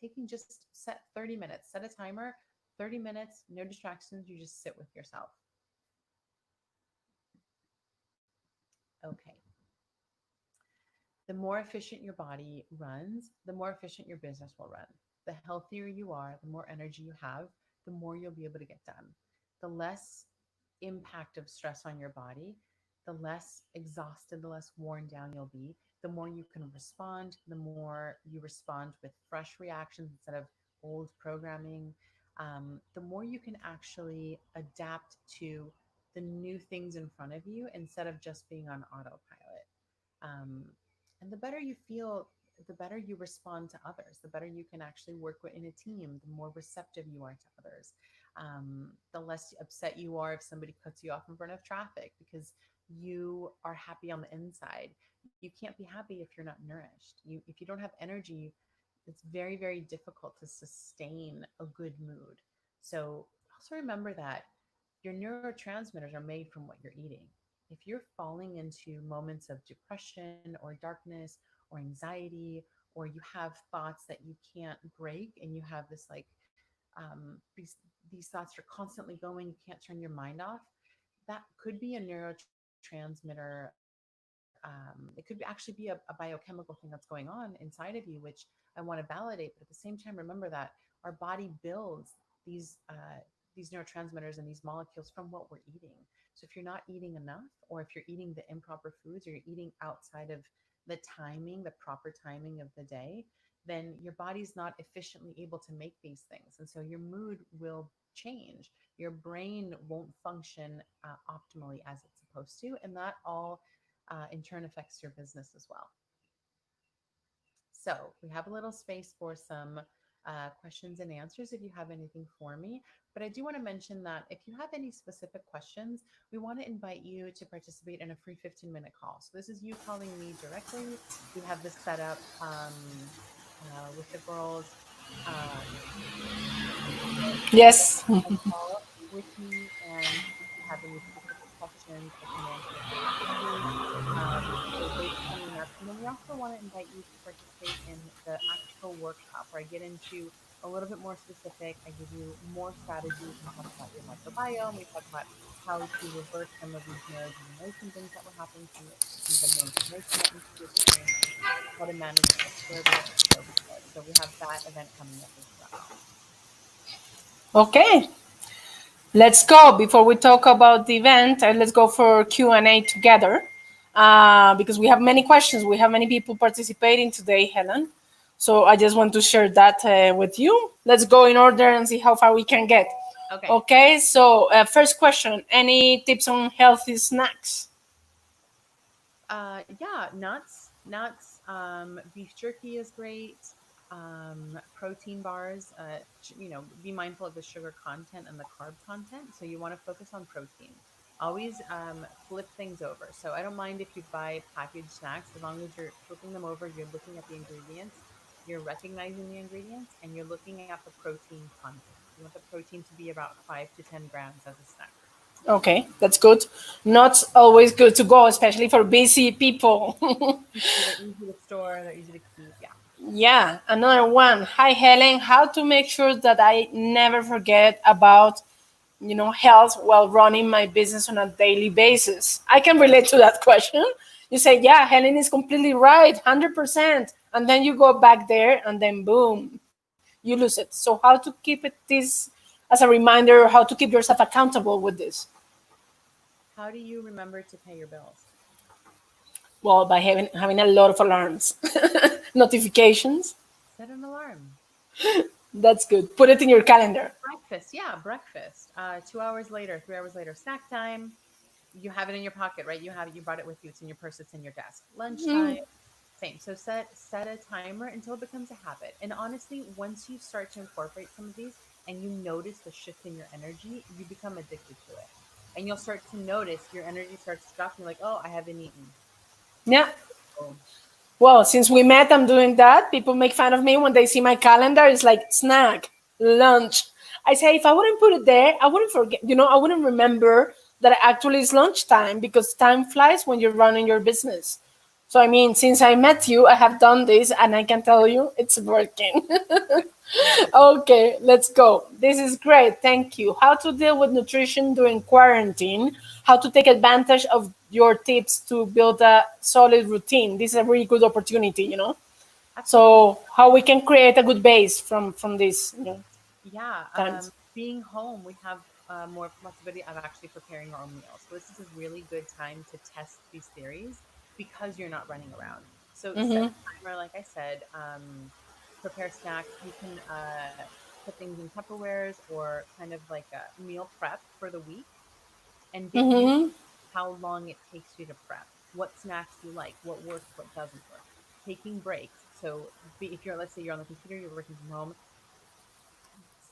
taking, just set 30 minutes, set a timer, 30 minutes, no distractions, you just sit with yourself. Okay. The more efficient your body runs, the more efficient your business will run. The healthier you are, the more energy you have, the more you'll be able to get done. The less impact of stress on your body, the less exhausted, the less worn down you'll be, the more you can respond, the more you respond with fresh reactions instead of old programming, the more you can actually adapt to the new things in front of you instead of just being on autopilot. Um, and the better you feel, the better you respond to others, the better you can actually work in a team, the more receptive you are to others, the less upset you are if somebody cuts you off in front of traffic because you are happy on the inside. You can't be happy if you're not nourished. If you don't have energy, it's very, very difficult to sustain a good mood. So also remember that your neurotransmitters are made from what you're eating. If you're falling into moments of depression or darkness or anxiety, or you have thoughts that you can't break and you have this like these thoughts are constantly going, you can't turn your mind off, that could be a neurotransmitter. It could actually be a biochemical thing that's going on inside of you, which I want to validate. But at the same time, remember that our body builds these these neurotransmitters and these molecules from what we're eating. So if you're not eating enough, or if you're eating the improper foods, or you're eating outside of the timing, the proper timing of the day, then your body's not efficiently able to make these things. And so your mood will change. Your brain won't function optimally as it's supposed to. And that all in turn affects your business as well. So we have a little space for some questions and answers if you have anything for me. But I do want to mention that if you have any specific questions, we want to invite you to participate in a free 15-minute call. So this is you calling me directly. We have this set up with the girls. Um, Yes. a call with me, and if you have any specific questions, I can answer those with you. So those are coming up. And then we also want to invite you to participate in the actual workshop where I get into a little bit more specific. I give you more strategies. We talk about your microbiome. We talk about how to reverse some of these neurodegeneration things that were happening to you, some of the neuroinflammation that needs to be experienced, and how to manage stress further and go with it. So we have that event coming up as well. Okay, let's go. Before we talk about the event, let's go for Q&A together, because we have many questions. We have many people participating today, Helen. So I just want to share that with you. Let's go in order and see how far we can get. Okay. Okay, so first question, any tips on healthy snacks? Yeah, nuts. Beef jerky is great. Protein bars. Be mindful of the sugar content and the carb content. So you want to focus on protein. Always flip things over. So I don't mind if you buy packaged snacks as long as you're flipping them over. You're looking at the ingredients. You're recognizing the ingredients, and you're looking at the protein content. You want the protein to be about 5 to 10 grams as a snack. Okay, that's good. Not always good to go, especially for busy people. They're easy to store. They're easy to keep. Yeah. Yeah, another one. Hi, Helen. How to make sure that I never forget about, health while running my business on a daily basis? I can relate to that question. You say, yeah, Helen is completely right, 100%. And then you go back there and then boom, you lose it. So how to keep it this as a reminder, how to keep yourself accountable with this? How do you remember to pay your bills? Well, by having a lot of alarms, notifications. Set an alarm. That's good. Put it in your calendar. Breakfast. Yeah, breakfast. 2 hours later, 3 hours later, snack time. You have it in your pocket, right? You brought it with you. It's in your purse. It's in your desk. Lunchtime. Same. So set a timer until it becomes a habit. And honestly, once you start to incorporate some of these and you notice the shift in your energy, you become addicted to it. And you'll start to notice your energy starts to drop. And you're like, oh, I haven't eaten. Yeah. Oh, Well, since we met, I'm doing that. People make fun of me when they see my calendar. It's like snack, lunch. I say if I wouldn't put it there, I wouldn't forget. I wouldn't remember that actually it's lunchtime because time flies when you're running your business. So I mean, since I met you, I have done this, and I can tell you it's working. yeah. Okay, let's go. This is great. Thank you. How to deal with nutrition during quarantine, how to take advantage of your tips to build a solid routine. This is a really good opportunity. Absolutely. So how we can create a good base from this Yeah. times. Being home, we have more possibility of actually preparing our own meals. So this is a really good time to test these theories because you're not running around. So set Mm-hmm. a timer, like I said. Prepare snacks. You can put things in Tupperwares or kind of like a meal prep for the week and get used Mm-hmm. to how long it takes you to prep. What snacks you like, what works, what doesn't work. Taking breaks. So if you're, let's say you're on the computer, you're working from home,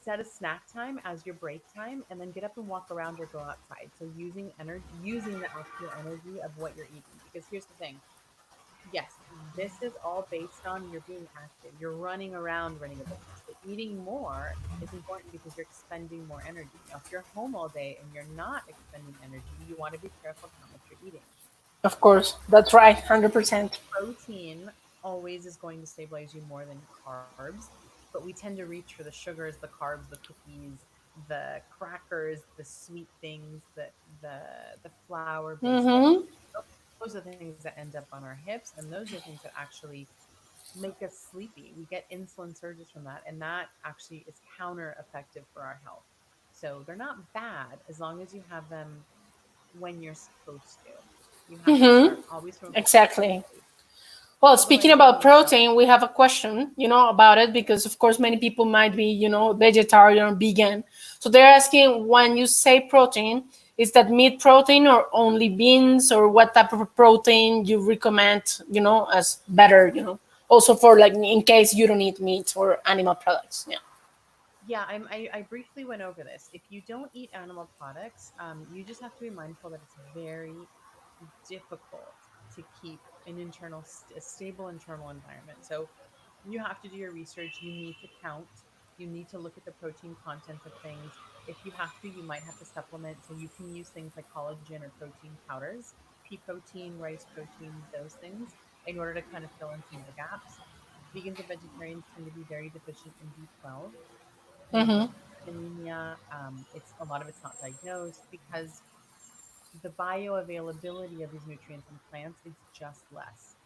set a snack time as your break time and then get up and walk around or go outside. So using the actual energy of what you're eating. Because here's the thing. Yes, this is all based on you're being active. You're running around running a business. So eating more is important because you're expending more energy. Now, if you're home all day and you're not expending energy, you want to be careful of how much you're eating. Of course, that's right, 100%. Protein always is going to stabilize you more than carbs, but we tend to reach for the sugars, the carbs, the cookies, the crackers, the sweet things, the flour based things. Mm-hmm. Those are the things that end up on our hips, and those are things that actually make us sleepy. We get insulin surges from that, and that actually is counter effective for our health. So they're not bad as long as you have them when you're supposed to. You have to Mm-hmm. start always from a place of Exactly. necessity. Well, I'll go speaking ahead and give about you a protein, we have a question, about it because, of course, many people might be, vegetarian or vegan. So they're asking when you say protein, is that meat protein or only beans, or what type of protein you recommend, as better, also for like in case you don't eat meat or animal products. Yeah. Yeah, I briefly went over this. If you don't eat animal products, you just have to be mindful that it's very difficult to keep a stable internal environment. So you have to do your research. You need to count. You need to look at the protein content of things. If you have to, you might have to supplement. So you can use things like collagen or protein powders, pea protein, rice protein, those things, in order to kind of fill in some of the gaps. Vegans and vegetarians tend to be very deficient in B12 and Mm-hmm. anemia. It's a lot of it's not diagnosed because the bioavailability of these nutrients in plants is just less.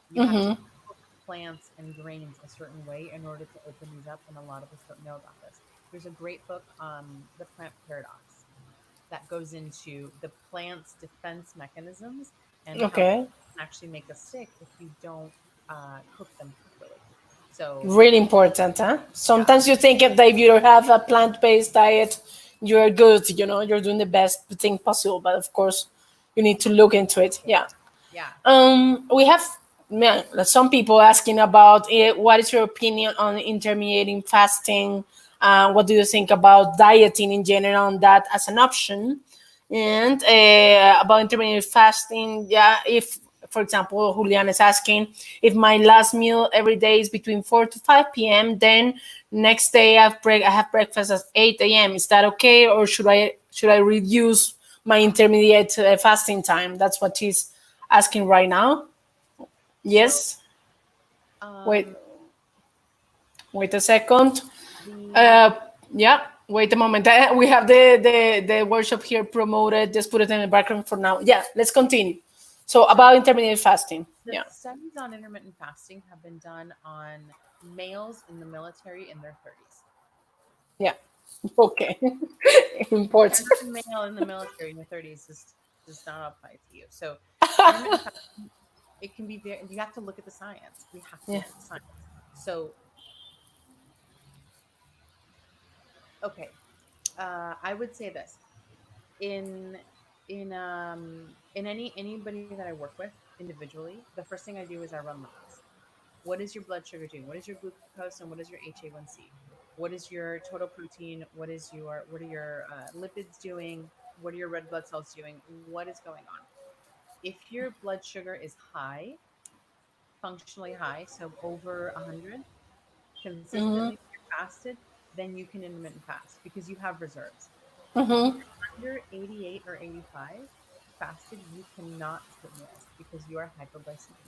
You have to Mm-hmm. cook plants and grains a certain way in order to open these up, and a lot of us don't know about this. There's a great book, The Plant Paradox, that goes into the plant's defense mechanisms and how Okay. plants can actually make us sick if you don't cook them properly. So, Really important, huh? yeah, Sometimes you think that if you have a plant-based diet, you're good, you're doing the best thing possible, but of course, you need to look into it. Yeah. yeah. We have, man, some people asking about it. What is your opinion on intermittent fasting? What do you think about dieting in general on that as an option? And about intermittent fasting, yeah, if, for example, Julian is asking if my last meal every day is between 4 to 5 p.m., then next day I have breakfast at 8 a.m. Is that okay, or should I reduce my intermediate fasting time? That's what he's asking right now. So, Yes. Wait, um, wait a second. the Uh, yeah. Wait a moment. We have the workshop here promoted. Just put it in the background for now. Yeah. Let's continue. So so about intermittent fasting. the Yeah. studies on intermittent fasting have been done on males in the military in their 30s. Yeah. Okay. If you're Important. not a male in the military in your 30s, this does not apply to you. So, intermittent fasting, it can be very, you have to look at the science. We have to Yeah. look at the science. So, okay, I would say this in anybody that I work with individually, the first thing I do is I run labs. What is your blood sugar doing? What is your glucose and what is your HA1C? What is your total protein? What are your lipids doing? What are your red blood cells doing? What is going on? If your blood sugar is high, functionally high, so over 100 Mm-hmm. consistently when you're fasted, then you can intermittent fast because you have reserves. If Mm-hmm. you're under 88 or 85 fasted, you cannot skip meals because you are hypoglycemic.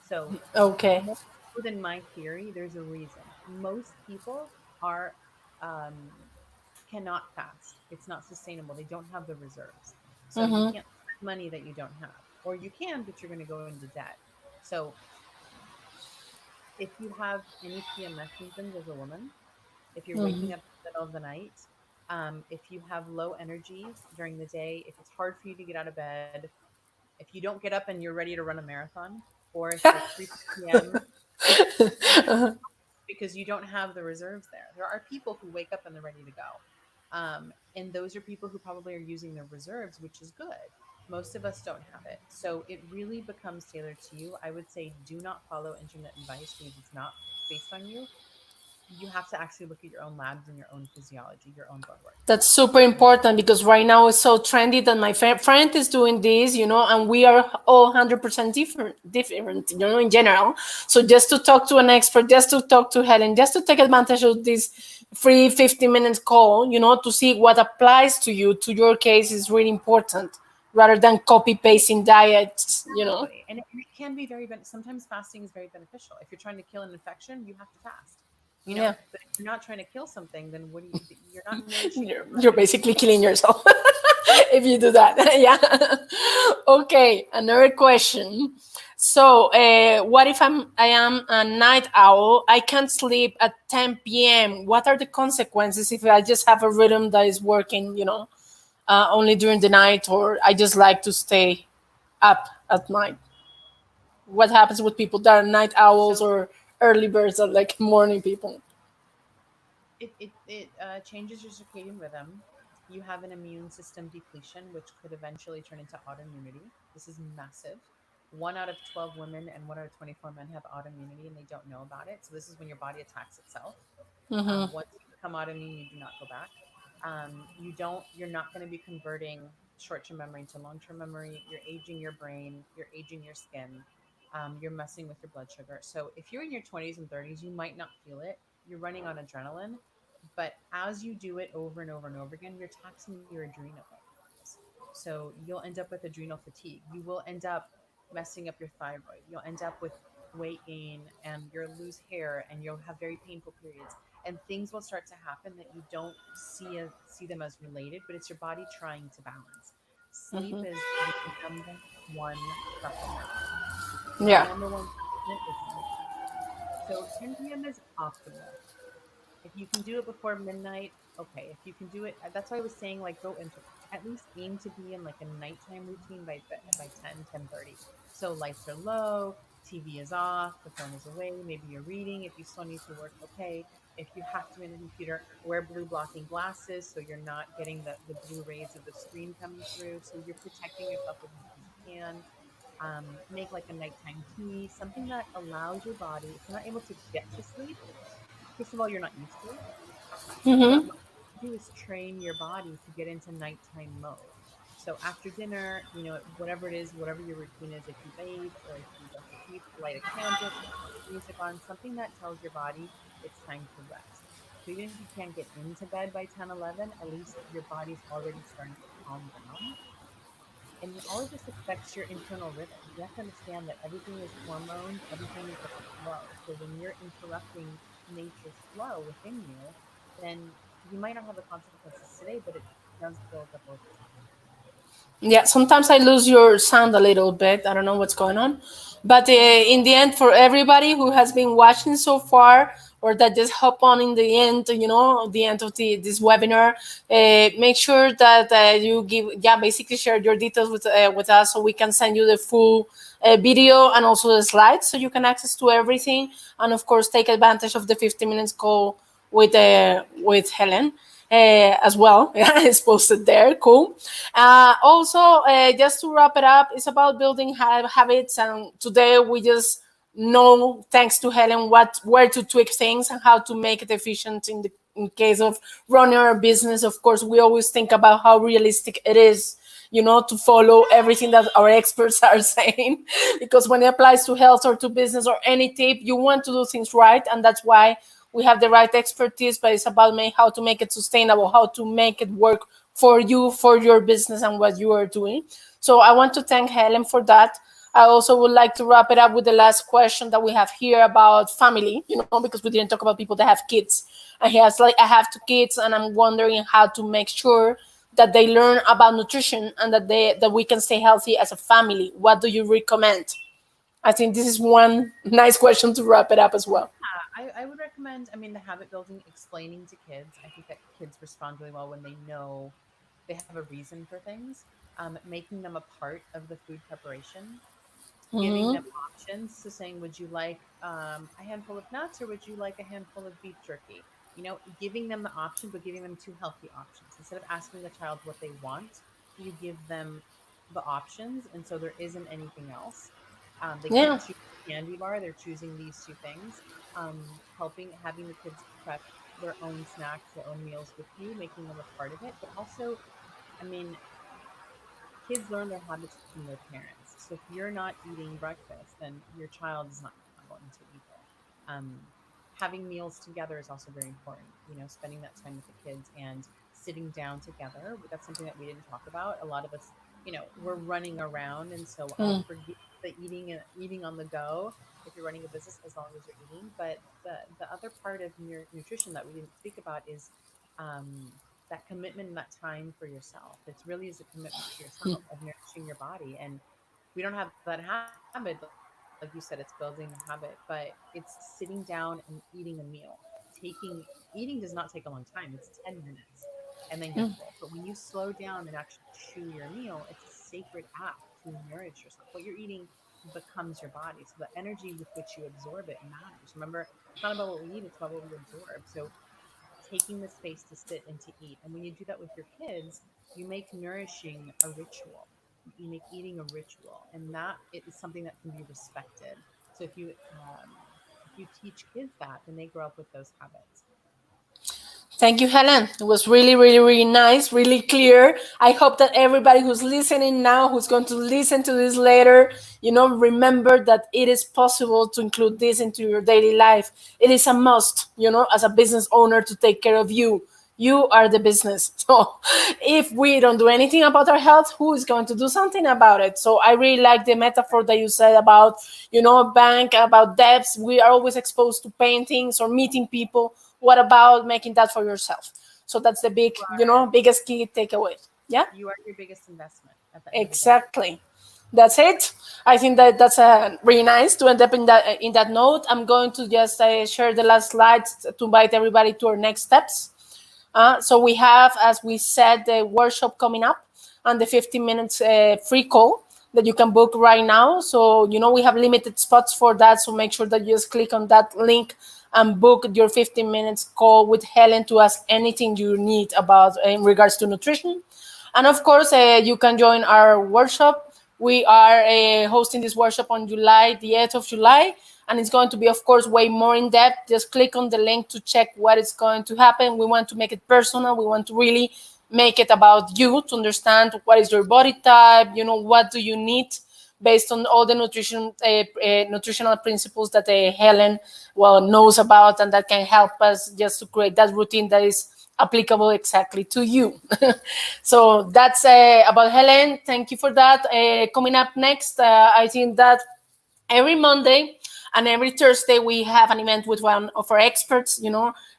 So, Okay. more so than my theory, there's a reason. Most people are um, cannot fast. It's not sustainable. They don't have the reserves. So you Mm-hmm. can't spend money that you don't have. Or you can, but you're going to go into debt. So if you have any PMS symptoms as a woman, if you're waking up in the middle of the night, If you have low energy during the day, if it's hard for you to get out of bed, if you don't get up and you're ready to run a marathon, or it's like 3 p.m., then because you don't have the reserves there. There are people who wake up and they're ready to go. And those are people who probably are using their reserves, which is good. Most of us don't have it. So it really becomes tailored to you. I would say do not follow internet advice because it's not based on you. You have to actually look at your own labs and your own physiology, your own blood work. That's super important because right now it's so trendy that my friend is doing this, and we are all 100% different, in general. So just to talk to an expert, just to talk to Helen, just to take advantage of this free 50 minutes call, to see what applies to you, to your case, is really important rather than copy pasting diets. Exactly. And it can be sometimes fasting is very beneficial. If you're trying to kill an infection, you have to fast. Yeah. But if you're not trying to kill something, then you're not nourishing your You're body. basically killing yourself if you do that. Yeah. Okay. Another question. So, what if I am a night owl? I can't sleep at 10 p.m. What are the consequences if I just have a rhythm that is working? Only during the night, or I just like to stay up at night. What happens with people that are night owls So or early birds, or like morning people? it changes your circadian rhythm. You have an immune system depletion, which could eventually turn into autoimmunity. This is massive. 1 out of 12 women and 1 out of 24 men have autoimmunity, and they don't know about it. So this is when your body attacks itself. Once you become autoimmune, you do not go back. You're not going to be converting short-term memory into long-term memory. You're aging your brain. You're aging your skin. You're messing with your blood sugar. So if you're in your 20s and 30s, you might not feel it. You're running on adrenaline, but as you do it over and over and over again, you're taxing your adrenals. So you'll end up with adrenal fatigue. You will end up messing up your thyroid. You'll end up with weight gain, and you'll lose hair, and you'll have very painful periods. And things will start to happen that you don't see them as related, but it's your body trying to balance. Sleep is the number one supplement. The Yeah. number one supplement is sleep. So 10 p.m. is optimal. If you can do it before midnight, okay. If you can do it, that's why I was saying like go into at least aim to be in like a nighttime routine by 10:30. So lights are low, TV is off, the phone is away, maybe you're reading. If you still need to work, okay. If you have to be in the computer, wear blue blocking glasses so you're not getting the blue rays of the screen coming through. So you're protecting yourself as much as you can. Make like a nighttime tea, something that allows your body, if you're not able to get to sleep, first of all, you're not used to it. But what you do is train your body to get into nighttime mode. So after dinner, whatever it is, whatever your routine is, if you bathe or if you brush your teeth, light a candle, put music on, something that tells your body it's time to rest. So even if you can't get into bed by 10, 11, at least your body's already starting to calm down. And all of this affects your internal rhythm. You have to understand that everything is hormones, everything is a flow. So when you're interrupting nature's flow within you, then you might not have the consequences today, but it does build up over time. Yeah, sometimes I lose your sound a little bit. I don't know what's going on. But in the end, for everybody who has been watching so far, or that just hop on in the end, the end of this webinar, make sure that you basically share your details with us so we can send you the full video and also the slides so you can access to everything. And of course, take advantage of the 15 minutes call with Helen as well. It's posted there. Cool. Also, just to wrap it up, it's about building habits. And today we just know, thanks to Helen, where to tweak things and how to make it efficient in case of running our business. Of course, we always think about how realistic it is, to follow everything that our experts are saying. Because when it applies to health or to business or any tip, you want to do things right. And that's why we have the right expertise, but it's about how to make it sustainable, how to make it work for you, for your business, and what you are doing. So I want to thank Helen for that. I also would like to wrap it up with the last question that we have here about family, because we didn't talk about people that have kids. And he has like, I have 2 kids, and I'm wondering how to make sure that they learn about nutrition and that we can stay healthy as a family. What do you recommend? I think this is one nice question to wrap it up as well. I would recommend, I mean, the habit building, explaining to kids. I think that kids respond really well when they know they have a reason for things. Making them a part of the food preparation, giving them options. So saying, would you like a handful of nuts or would you like a handful of beef jerky? You know, giving them the option, but giving them two healthy options. Instead of asking the child what they want, you give them the options. And so there isn't anything else. They can't Yeah. choose a candy bar. They're choosing these two things. Helping, having the kids prep their own snacks, their own meals with you, making them a part of it. But also, I mean, kids learn their habits from their parents. So if you're not eating breakfast, then your child is not going to either. Um, Having meals together is also very important. You know, spending that time with the kids and sitting down together. That's something that we didn't talk about. A lot of us, you know, we're running around, and so I'll forgive the eating on the go if you're running a business as long as you're eating. But the other part of nutrition that we didn't speak about is um, that commitment and that time for yourself. It's really is a commitment to yourself of nourishing your body. And we don't have that habit, like you said, it's building the habit, but it's sitting down and eating a meal. Eating does not take a long time. It's 10 minutes and then get full. But when you slow down and actually chew your meal, it's a sacred act to nourish yourself. What you're eating becomes your body. So the energy with which you absorb it matters. Remember, it's not about what we eat, it's about what we absorb. So taking the space to sit and to eat. And when you do that with your kids, you make nourishing a ritual. You make eating a ritual, and that is something that can be respected. So if you teach kids that, then they grow up with those habits. Thank you, Helen. It was really, really, really nice, really clear. I hope that everybody who's listening now, who's going to listen to this later, remember that it is possible to include this into your daily life. It is a must, as a business owner to take care of you. You are the business. So if we don't do anything about our health, who is going to do something about it? So I really like the metaphor that you said about, bank, about debts. We are always exposed to paintings or meeting people. What about making that for yourself? So that's the big, You are biggest key takeaway. Yeah. you are your biggest investment at the end of the day. Exactly. That's it. I think that that's really nice to end up in that note. I'm going to just share the last slides to invite everybody to our next steps. So we have, as we said, the workshop coming up and the 15 minutes free call that you can book right now. So, we have limited spots for that. So make sure that you just click on that link and book your 15 minutes call with Helen to ask anything you need about in regards to nutrition. And of course, you can join our workshop. We are hosting this workshop on the 8th of July, and it's going to be, of course, way more in depth. Just click on the link to check what is going to happen. We want to make it personal. We want to really make it about you to understand what is your body type, what do you need based on all the nutritional principles that Helen knows about, and that can help us just to create that routine that is applicable exactly to you. So that's about Helen. Thank you for that. Coming up next, I think that every Monday and every Thursday we have an event with one of our experts.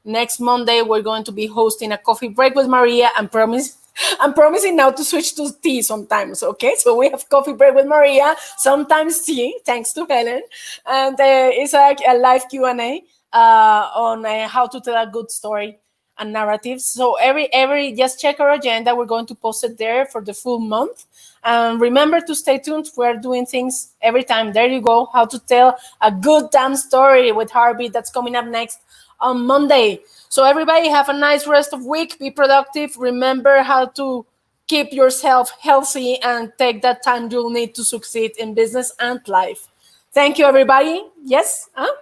Next Monday we're going to be hosting a coffee break with Maria, and promise I'm promising now to switch to tea sometimes. Okay, so we have coffee break with Maria, sometimes tea, thanks to Helen, and it's like a live Q&A on how to tell a good story and narratives. So every just check our agenda. We're going to post it there for the full month. And remember to stay tuned. We're doing things every time. There you go. How to tell a good damn story with Harvey. That's coming up next on Monday. So everybody have a nice rest of week. Be productive. Remember how to keep yourself healthy and take that time you'll need to succeed in business and life. Thank you, everybody. Yes? Huh?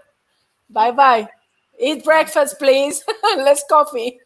Bye Eat bye. breakfast. Eat Sounds breakfast, please. Less coffee.